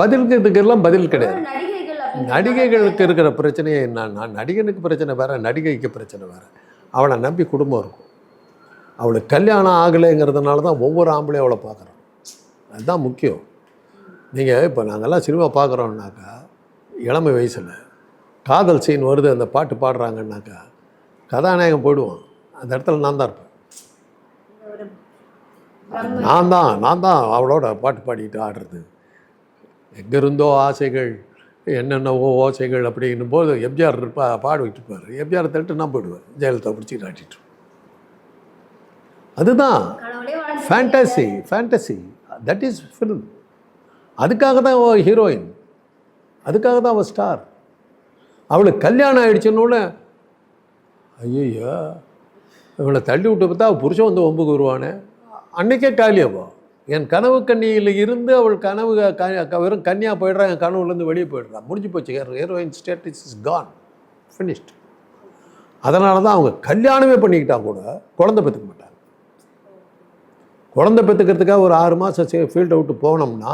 பதிலுக்கு இதுக்கெல்லாம் பதில் கிடையாது. நடிகைகளுக்கு இருக்கிற பிரச்சனையே என்னன்னா, நடிகனுக்கு பிரச்சனை வேறு, நடிகைக்கு பிரச்சனை வேறு. அவளை நம்பி குடும்பம் இருக்கும். அவளுக்கு கல்யாணம் ஆகலைங்கிறதுனால தான் ஒவ்வொரு ஆம்பளையும் அவளை பார்க்குறோம். அதுதான் முக்கியம். நீங்கள் இப்போ நாங்கள்லாம் சினிமா பார்க்குறோம்னாக்கா, இளமை வயசில் காதல் சீன் வருது, அந்த பாட்டு பாடுறாங்கன்னாக்கா கதாநாயகன் போயிடுவான். அந்த இடத்துல நான் தான் இருப்பேன். நான் தான் அவளோட பாட்டு பாடிக்கிட்டு ஆடுறது. எங்கேருந்தோ ஆசைகள், என்னென்னவோ ஓசைகள் அப்படின்னும் போது எம்ஜிஆர் பாடிக்கிட்டு இருப்பார். எம்ஜிஆர் தட்டு நான் போயிடுவேன், ஜெயலலிதா பிடிச்சி ஆட்டிட்டு. அதுதான் ஃபேண்டசி, தட் இஸ் ஃபிலிம். அதுக்காக தான் அவள் ஹீரோயின், அதுக்காக தான் அவள் ஸ்டார். அவளுக்கு கல்யாணம் ஆகிடுச்சுன்னொன்னே ஐயோ இவளை தள்ளி விட்டு பார்த்தா அவள் புருஷன் வந்து ஒம்புக்கு வருவானே, அன்றைக்கே காலியாவா. என் கனவு கண்ணியில் இருந்து அவள் கனவு வெறும் கன்னியாக போயிடுறா, என் கனவுலேருந்து வெளியே போயிடுறா, முடிஞ்சு போச்சு. Heroine status is gone, finished. அதனால தான் அவங்க கல்யாணமே பண்ணிக்கிட்டா கூட குழந்தை பெற்றுக்க மாட்டாங்க. குழந்தை பெற்றுக்கிறதுக்காக ஒரு 6 மாதம் ஃபீல்ட் அவுட்டு போனோம்னா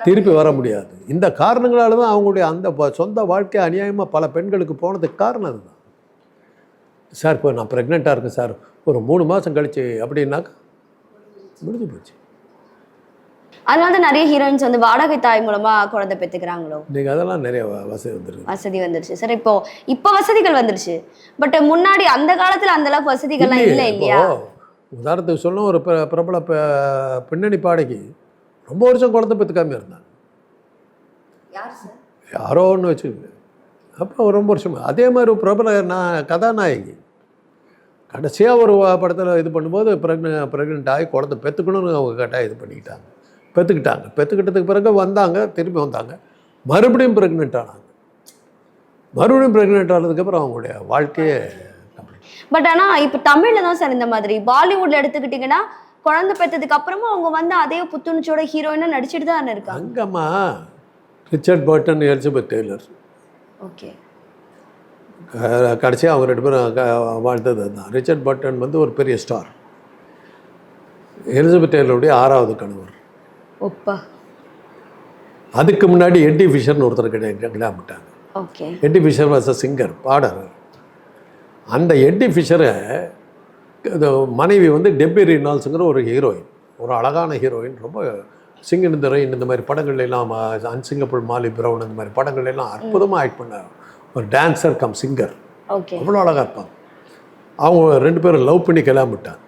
திருப்பி வர முடியாது. இந்த காரணங்களால தான் அவங்களுடைய அந்த சொந்த வாழ்க்கை அநியாயமாக பல பெண்களுக்கு போனதுக்கு காரணம் அதுதான். சார் இப்போ நான் ப்ரெக்னெண்ட்டாக இருக்கேன் சார், ஒரு 3 மாதம் கழிச்சு அப்படின்னாக்கா முடிஞ்சு போச்சு. அதனால தான் நிறைய ஹீரோயின்ஸ் வந்து வாடகை தாய் மூலமா குழந்தை பெற்றுக்கிறாங்களோ? இன்னைக்கு அதெல்லாம் நிறைய வசதி வந்துருக்கு. வசதி வந்துருச்சு சார். இப்போ வசதிகள் வந்துருச்சு. பட் முன்னாடி அந்த காலத்துல அந்த அளவுக்கு வசதிகள்லாம் இல்லை இல்லையா? உதாரணத்துக்கு சொன்ன ஒரு பிரபல பின்னணி பாடகி ரொம்ப வருஷம் குழந்தை பெற்றுக்காம இருந்தாங்க. யாரோ ஒன்று வச்சுக்கோங்க. அப்போ ரொம்ப வருஷமா அதே மாதிரி ஒரு பிரபல கதாநாயகி கடைசியாக ஒரு படத்தில் இது பண்ணும்போது ப்ரெக்னென்ட் ஆகி குழந்தை பெற்றுக்கணும்னு அவங்க கட்டாயம் இது பெற்றுக்கிட்டதுக்கு பிறகு வந்தாங்க, திரும்பி வந்தாங்க, மறுபடியும் ப்ரெக்னென்ட் ஆனாங்க. மறுபடியும் ப்ரெக்னென்ட் ஆனதுக்கப்புறம் அவங்களுடைய வாழ்க்கையே. பட் ஆனால் இப்போ தமிழில் தான் சார் இந்த மாதிரி. பாலிவுட்ல எடுத்துக்கிட்டிங்கன்னா குழந்தை பெற்றதுக்கு அப்புறமா அவங்க வந்து அதே புத்துணர்ச்சியோட ஹீரோயினாக நடிச்சிட்டு தான் இருக்காங்க. அங்கம்மா Richard Burton, Elizabeth Taylor. Okay. கடைசியாக அவங்க 2 பேரும் வாழ்ந்தது தான். ரிச்சர்ட் பர்டன் வந்து ஒரு பெரிய ஸ்டார். எலிசபெத் டெய்லருடைய 6வது கணவர். ஒப்பா. அதுக்கு முன்னாடி எட்டி ஃபிஷர்னு ஒருத்தர் கல்யாணம் பண்ணிட்டாங்க. ஓகே. எட்டி ஃபிஷர் வாஸ் அ சிங்கர், பாடகர். அந்த எட்டி ஃபிஷரை மனைவி வந்து டெப்பி ரீனால்ஸுங்கிற ஒரு ஹீரோயின், ஒரு அழகான ஹீரோயின். ரொம்ப சிங்கன் இந்த ரெயின் இந்த மாதிரி படங்கள்ல எல்லாம், அன்சிங்கபிள் மாலி பிரவுன் இந்த மாதிரி படங்கள்ல எல்லாம் அற்புதமாக ஆக்ட் பண்ண ஒரு டான்ஸர் கம் சிங்கர். ஓகே. அவ்வளோ அழகாக இருப்பாங்க. அவங்க 2 பேரும் லவ் பண்ணி கல்யாணம் பண்ணிட்டாங்க.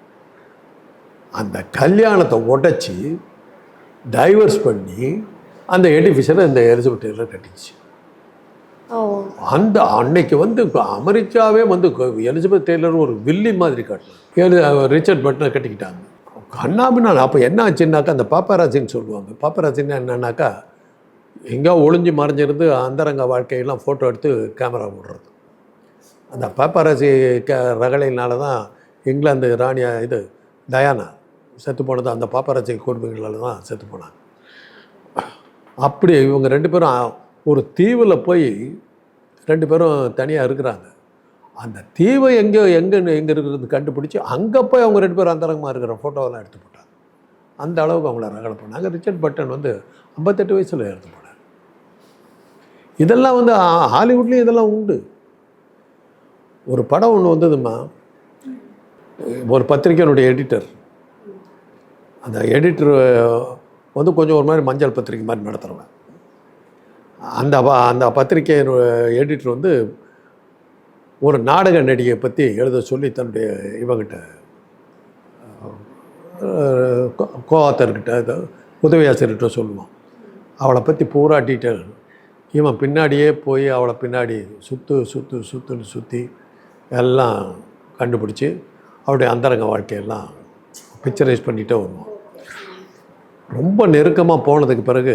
அந்த கல்யாணத்தை உடைச்சி டைவர்ஸ் பண்ணி அந்த எட்டி ஃபிஷரை இந்த எலிசபெத் டெய்லர் கட்டிச்சு. அந்த அன்னைக்கு வந்து அமெரிக்காவே வந்து எலிசபெத் டெய்லர் ஒரு வில்லி மாதிரி காட்டினாங்க. ரிச்சர்ட் பர்டனை கட்டிக்கிட்டாங்க. கண்ணாபின்னா அப்போ என்ன ஆச்சுன்னாக்கா, அந்த பாப்பராசின்னு சொல்லுவாங்க. பாப்பராசின்னா என்னன்னாக்கா, எங்கேயோ ஒளிஞ்சு மறைஞ்சிருந்து அந்தரங்க வாழ்க்கையெல்லாம் ஃபோட்டோ எடுத்து கேமரா விடுறது. அந்த பாப்பராசி ரகளையினால தான் இங்கிலாந்து ராணியா இது டயானா செத்து போனது அந்த பாப்பராசி குடும்பங்களால தான் செத்து போனாங்க. அப்படி இவங்க 2 பேரும் ஒரு தீவில் போய் 2 பேரும் தனியாக இருக்கிறாங்க. அந்த தீவை எங்கே இருக்கிறது கண்டுபிடிச்சி அங்கே போய் அவங்க 2 பேரும் அந்தரங்கமாக இருக்கிற ஃபோட்டோவெல்லாம் எடுத்து போட்டாங்க. அந்த அளவுக்கு அவங்கள ரகலை பண்ணாங்க. ரிச்சர்ட் பர்டன் வந்து 58 வயசில் எடுத்து போனாங்க. இதெல்லாம் வந்து ஹாலிவுட்லேயும் இதெல்லாம் உண்டு. ஒரு படம் ஒன்று வந்ததுமா, ஒரு பத்திரிக்கையினுடைய எடிட்டர், அந்த எடிட்டர் வந்து கொஞ்சம் ஒரு மாதிரி மஞ்சள் பத்திரிக்கை மாதிரி நடத்துகிறவன். அந்த பத்திரிக்கை எடிட்டர் வந்து ஒரு நாடக நடிகை பற்றி எழுத சொல்லி தன்னுடைய இவங்கிட்ட கோஆத்தர்கிட்ட உதவி ஆசிரியர்கிட்ட சொல்லுவான். அவளை பற்றி பூரா டீட்டெயில். இவன் பின்னாடியே போய் அவளை பின்னாடி சுற்றுன்னு சுற்றி எல்லாம் கண்டுபிடிச்சி அவருடைய அந்தரங்க வாழ்க்கையெல்லாம் பிக்சரைஸ் பண்ணிகிட்டே வருவான். ரொம்ப நெருக்கமாக போனதுக்கு பிறகு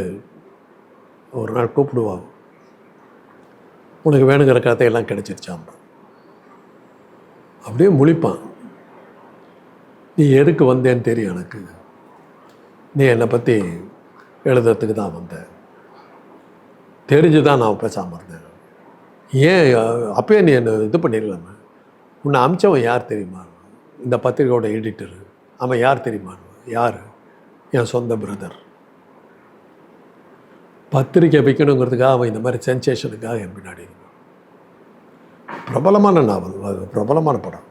ஒரு நாள் கூப்பிடுவாங்க, உனக்கு வேணுங்கிற கதையெல்லாம் கிடைச்சிருச்சாம். அப்படியே முழிப்பான். நீ எதுக்கு வந்தேன்னு தெரியும் எனக்கு, நீ என்னை பற்றி எழுதுறதுக்கு தான் வந்தேன், தெரிஞ்சு தான் நான் பேசாமல் இருந்தேன். ஏன் அப்பயே நீ என்னை இது பண்ணிடலாமே, உன்னை அமிச்சவன் யார் தெரியுமா, இந்த பத்திரிகையோட எடிட்டரு. அவன் யார் தெரியுமா, யார், என் சொந்த பிரதர். பத்திரிக்கை வைக்கணுங்கிறதுக்காக அவன் இந்த மாதிரி சென்சேஷனுக்காக என் பின்னாடி. பிரபலமான நாவல், பிரபலமான படம்.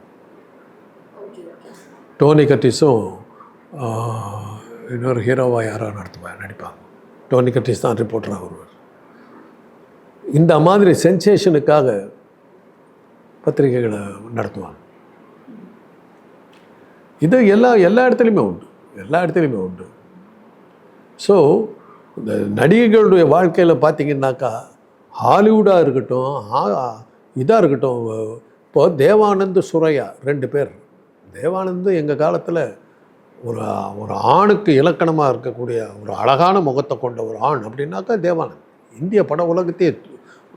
டோனி கர்டிஸும் இன்னொரு ஹீரோவாக யாரோ நடிப்பாங்க. டோனி கர்டிஸ் தான் ரிப்போர்ட்டராக வருவார். இந்த மாதிரி சென்சேஷனுக்காக பத்திரிகைகளை நடத்துவாங்க. இது எல்லா இடத்துலையுமே உண்டு. ஸோ இந்த நடிகைகளுடைய வாழ்க்கையில் பார்த்திங்கன்னாக்கா, ஹாலிவுட்டாக இருக்கட்டும், இதாக இருக்கட்டும், இப்போ தேவானந்த் சுரையா 2 பேர். தேவானந்த் எங்கள் காலத்தில் ஒரு ஆணுக்கு இலக்கணமாக இருக்கக்கூடிய ஒரு அழகான முகத்தை கொண்ட ஒரு ஆண் அப்படின்னாக்கா தேவானந்த். இந்திய பட உலகத்தையே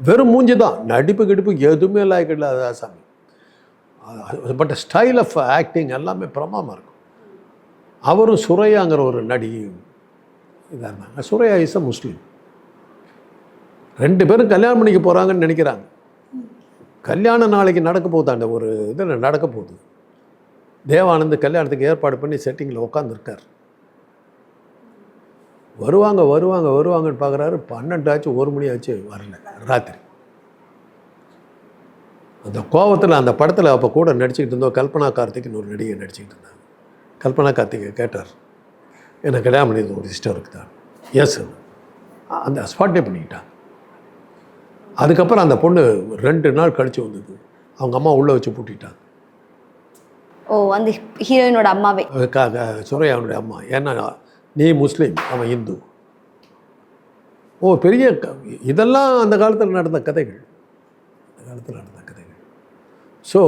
வெறும் மூஞ்சி தான், நடிப்பு கிடிப்பு எதுவுமே லாய்க்கில்லை ஆசாமி. பட் ஸ்டைல் ஆஃப் ஆக்டிங் எல்லாமே பிரமாதமாக இருக்கும். அவரும் சுரையாங்கிற ஒரு நடிகையும் இதாக இருந்தாங்க. சுரையா இஸ் அ முஸ்லீம். 2 பேரும் கல்யாணம் பண்ணிக்க போகிறாங்கன்னு நினைக்கிறாங்க. கல்யாணம் நாளைக்கு நடக்க போகுதாண்ட ஒரு இதில் நடக்க போகுது. தேவானந்த் கல்யாணத்துக்கு ஏற்பாடு பண்ணி செட்டிங்கில் உட்காந்துருக்கார். வருவாங்கன்னு பார்க்குறாரு. 12 ஆச்சு, 1 மணி ஆச்சு, வரல ராத்திரி. அந்த கோபத்தில் அந்த படத்தில் அப்போ கூட நடிச்சுக்கிட்டு இருந்தோம் கல்பனா கார்த்திக்னு ஒரு நடிகை நடிச்சுக்கிட்டு இருந்தாங்க. கல்பனா கார்த்திகை கேட்டார், என்னை கல்யாணம் பண்ணியது ஒரு சிஸ்டர் இருக்குதான். எஸ், அந்த ஸ்பாட்டே பண்ணிக்கிட்டான். அதுக்கப்புறம் அந்த பொண்ணு 2 நாள் கழித்து வந்தது. அவங்க அம்மா உள்ளே வச்சு பூட்டிட்டாங்க. ஓ, அந்த ஹீரோயினோட அம்மாவே? சுரையாவுடைய அம்மா. ஏன்னா நீ முஸ்லீம், அவன் இந்து. ஓ, பெரிய இதெல்லாம் அந்த காலத்தில் நடந்த கதைகள். அந்த காலத்தில் நடந்த கதைகள். ஸோ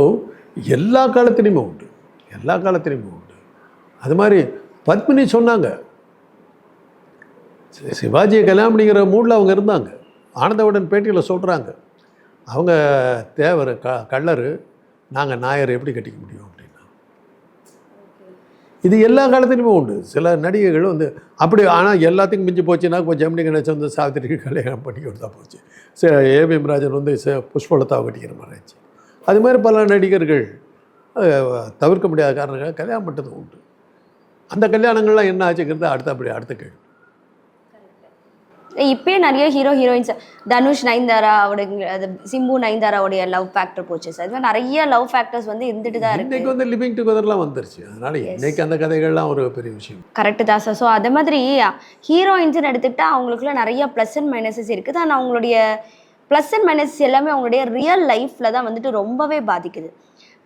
எல்லா காலத்துலேயுமே உண்டு, எல்லா காலத்துலேயுமே உண்டு. அது மாதிரி பத்மினி சொன்னாங்க, சிவாஜியை கல்யாணம் பண்ணிக்கிற மூடில் அவங்க இருந்தாங்க. ஆனந்தவுடன் பேட்டியில் சொல்கிறாங்க, அவங்க தேவர் கள்ளர், நாங்கள் நாயர், எப்படி கட்டிக்க முடியும் அப்படின்னா. இது எல்லா காலத்துலையுமே உண்டு. சில நடிகைகள் வந்து அப்படி, ஆனால் எல்லாத்துக்கும் மிஞ்சி போச்சுன்னா இப்போ ஜெமினி கணேசன் வந்து சாவித்திரிக்கு கல்யாணம் பண்ணி கொடுத்தா போச்சு. ஏபிஎம் ராஜன் வந்து புஷ்பலதாவை கட்டிக்கிற மாதிரி ஆச்சு. அது மாதிரி பல நடிகர்கள் தவிர்க்க முடியாத காரணங்கள் கல்யாணம் பண்ணுறது உண்டு. அந்த கல்யாணங்கள்லாம் என்ன ஆச்சுங்கிறது அடுத்த கேள்வி. இப்பயே நிறைய ஹீரோயின்ஸ், தனுஷ் நயன்தாராவோட, சிம்பு நயன்தாராவுடைய லவ் ஃபேக்டர் போச்சு சார். இது மாதிரி நிறைய லவ் ஃபேக்டர்ஸ் வந்து இருந்துட்டு தான் இருக்கு. இன்னைக்கு வந்து லிவிங் டுகெதர்லாம் வந்துருச்சு. அதனால இன்னைக்கு அந்த கதைகள்லாம் ஒரு பெரிய விஷயம். கரெக்டு தான் சார். ஸோ அதே மாதிரி ஹீரோயின்ஸ்னு எடுத்துக்கிட்டா அவங்களுக்குள்ள நிறைய ப்ளஸ் அண்ட் மைனஸஸ் இருக்குது. ஆனால் அவங்களுடைய ப்ளஸ் அண்ட் மைனஸ் எல்லாமே அவங்களுடைய ரியல் லைஃப்பில் தான் வந்துட்டு ரொம்பவே பாதிக்குது.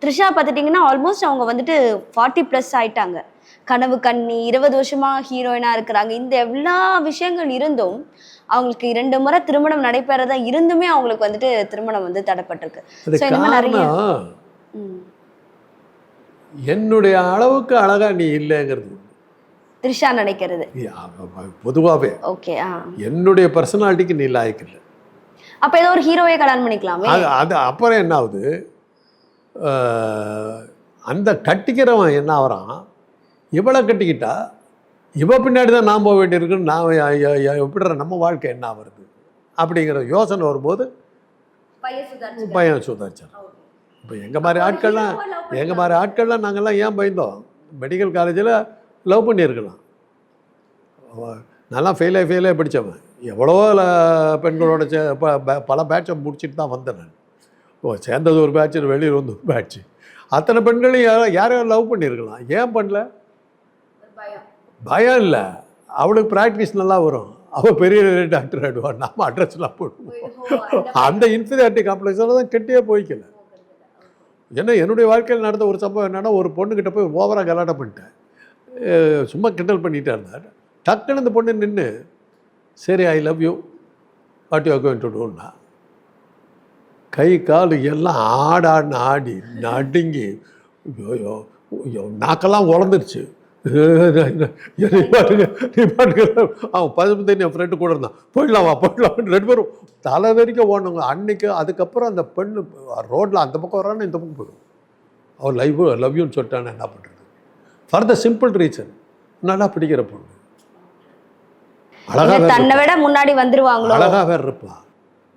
த்ரிஷா பார்த்துட்டிங்கன்னா ஆல்மோஸ்ட் அவங்க வந்துட்டு 40+ ஆயிட்டாங்க. கனவு கண்ணி 20 வருஷமா ஹீரோயினா இருக்கிறாங்க. இந்த எல்லா விஷயங்கள் இருந்தும் அவங்களுக்கு 2 முறை திருமணம் நடைபெறதா இருந்துமே அவங்களுக்கு வந்துட்டு திருமணம் வந்து தடைப்பட்டிருக்கு. என்னுடைய அளவுக்கு அழகா நீ இல்லைங்கிறது த்ரிஷா நினைக்கிறது பொதுவாகவே. ஓகே, என்னுடைய பர்சனாலிட்டிக்கு நீ லாய்க்கு இல்லை. அப்போ ஏதோ ஒரு ஹீரோவே கல்யாணம் பண்ணிக்கலாமே. அது அப்புறம் என்ன ஆகுது, அந்த கட்டிக்கிறவன் என்ன ஆகிறான், இவளை கட்டிக்கிட்டா இவ பின்னாடி தான் நான் போக வேண்டியிருக்குன்னு நான் எப்படிற நம்ம வாழ்க்கை என்ன வருது அப்படிங்கிற யோசனை வரும்போது பையன் சுதாரிச்சார். இப்போ எங்கள் மாதிரி ஆட்கள்லாம் நாங்கள்லாம் ஏன் பயந்தோம்? மெடிக்கல் காலேஜில் லவ் பண்ணியிருக்கலாம். நல்லா ஃபெயிலாக படித்தவன், எவ்வளோ பெண்களோட பல பேட்சை முடிச்சுட்டு தான் வந்தேன் நான். சேர்ந்தது ஒரு பேட்ச், வெளியில் வந்து ஒரு பேட்ச்சு. அத்தனை பெண்களையும் யாரையும் லவ் பண்ணியிருக்கலாம். ஏன் பண்ணல? பயம் இல்லை, அவளுக்கு ப்ராக்டிஸ் நல்லா வரும், அவள் பெரிய டாக்டர் ஆகிடுவான், நம்ம அட்ரஸ்லாம் போடுவோம். அந்த இன்ஃபீரியாரிட்டி காம்ப்ளெக்ஸால் தான் கெட்டியே போய்க்கல. ஏன்னா என்னுடைய வாழ்க்கையில் நடந்த ஒரு சம்பவம் என்னென்னா, ஒரு பொண்ணுக்கிட்ட போய் ஓவராக கலாட்டம் பண்ணிட்டேன். சும்மா கிண்டல் பண்ணிகிட்டே இருந்தார். டக்குன்னு இந்த பொண்ணு நின்று, சரி I love you, what you are going to டூன்னா, கை கால் எல்லாம் ஆடி நடுங்கி நாக்கெல்லாம் உழந்துருச்சு. அவன் 15 என் ஃப்ரெண்டு கூட இருந்தான். போயிடலாமா 2 பேரும் தலை வரைக்கும் ஓடணுங்க அன்னைக்கு. அதுக்கப்புறம் அந்த பெண்ணு ரோட்டில் அந்த பக்கம் வரான்னு இந்த பக்கம் போயிடும். அவன் லவ் யூன்னு சொல்லிட்டான்னு என்ன பண்ணுறது? ஃபார் த சிம்பிள் ரீசன், நல்லா பிடிக்கிற பொண்ணு, அழகாக தன்னை விட முன்னாடி வந்துருவாங்களோ, அழகாக வேறு இருப்பான்.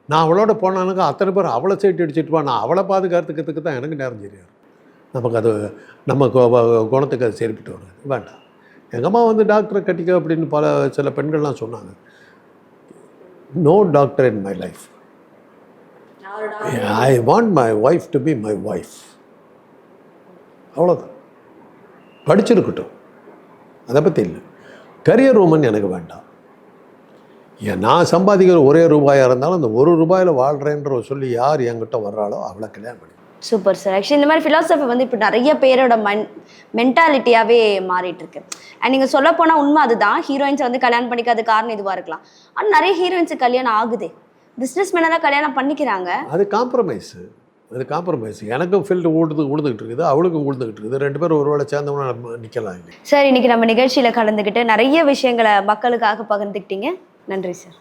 நான் அவளோட போனானுங்க அத்தனை பேர் அவளை சைட்டு அடிச்சுட்டு வா. நான் அவளை பாதுகாத்துக்கிறதுக்கு தான் எனக்கு நேரம் தெரியாது. நமக்கு அது நம்ம குணத்துக்கு அது சரிப்பட்டு வராது, வேண்டாம். எங்கள் அம்மா வந்து டாக்டரை கட்டிக்க அப்படின்னு சில பெண்கள்லாம் சொன்னாங்க. No doctor in my life, I want my wife to be my wife, அவ்வளோதான். படிச்சிருக்கட்டும், அதை பற்றி இல்லை. கரியர் உமன் எனக்கு வேண்டாம். நான் சம்பாதிக்கிற ஒரே ரூபாயாக இருந்தாலும் அந்த ₹1 வாழ்கிறேன்ற சொல்லி யார் என்கிட்ட வர்றாளோ அவளை கல்யாணம் பண்ணி. Super sir. ஆக்சுவலி இந்த மாதிரி ஃபிலாசபி வந்து இப்போ நிறைய பேரோட மென்டாலிட்டியாகவே மாறிட்டு இருக்கு. அண்ட் நீங்கள் சொல்ல போனால் உண்மை அதுதான். ஹீரோயின்ஸை வந்து கல்யாணம் பண்ணிக்காத காரணம் இதுவாக இருக்கலாம். ஆனால் நிறைய ஹீரோயின்ஸுக்கு கல்யாணம் ஆகுது, பிஸ்னஸ் மேனெல்லாம் கல்யாணம் பண்ணிக்கிறாங்க. அது காம்ப்ரமைஸ். எனக்கும் ஃபீல்டு உழுதுகிட்டு இருக்குது, அவளுக்கும் உழுதுகிட்டு இருக்குது. 2 பேரும் ஒரு வேளை சேர்ந்தவங்க நிற்கலாம். சார், இன்னைக்கு நம்ம நிகழ்ச்சியில் கலந்துக்கிட்டு நிறைய விஷயங்களை மக்களுக்காக பகிர்ந்துக்கிட்டீங்க. நன்றி சார்.